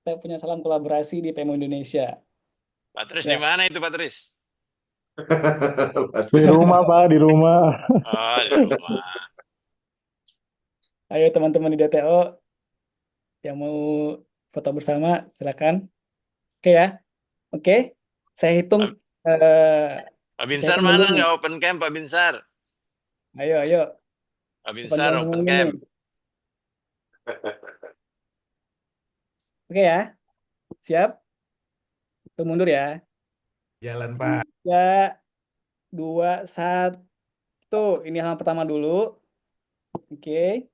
Kita punya salam kolaborasi di PMO Indonesia. Pak Tris Ya. di mana itu Pak Tris? Di rumah Pak, di rumah. Oh, di rumah. Ayo teman-teman di DTO yang mau foto bersama, silakan. Oke ya. Oke. Saya hitung. Pak Binsar mana nggak open cam Pak Binsar? Ayo. Pak Binsar open cam. Oke ya. Siap? Tuh mundur ya. Jalan Pak. 3, 2, 1. Ini halaman pertama dulu. Oke.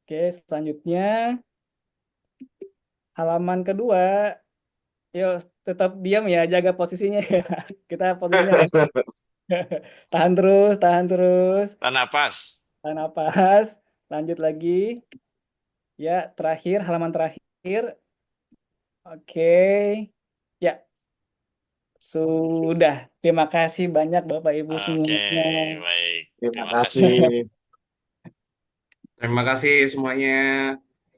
Oke, selanjutnya halaman kedua. Yuk, tetap diam ya, jaga posisinya ya. Kita posisinya. Tahan terus. Tahan napas. Tahan napas. Lanjut lagi. Ya, terakhir, halaman terakhir. Oke. Ya. Sudah. Terima kasih banyak Bapak Ibu semuanya. Oke, baik. Terima kasih. Terima kasih semuanya.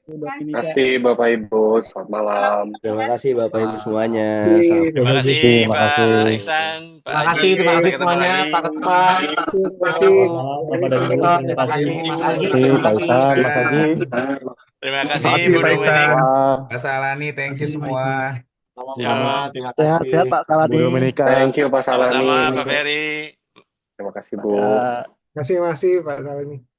Terima kasih Bapak Ibu, selamat malam. Terima kasih Bapak Ibu semuanya. Terima kasih Pak Iksan, Pak Haji. Terima kasih semuanya, Pak Ketua. Terima kasih. Terima kasih, Mas Haji. Pak Iksan, Mas Haji. Terima kasih Bu Dominik. Pak Salani, thank you semua. Sama-sama, terima kasih. Sehat Pak Salani. Bu Dominika. Thank you Pak Salani. Sama-sama Pak Ferry. Terima kasih Bu. Terima kasih Pak Salani.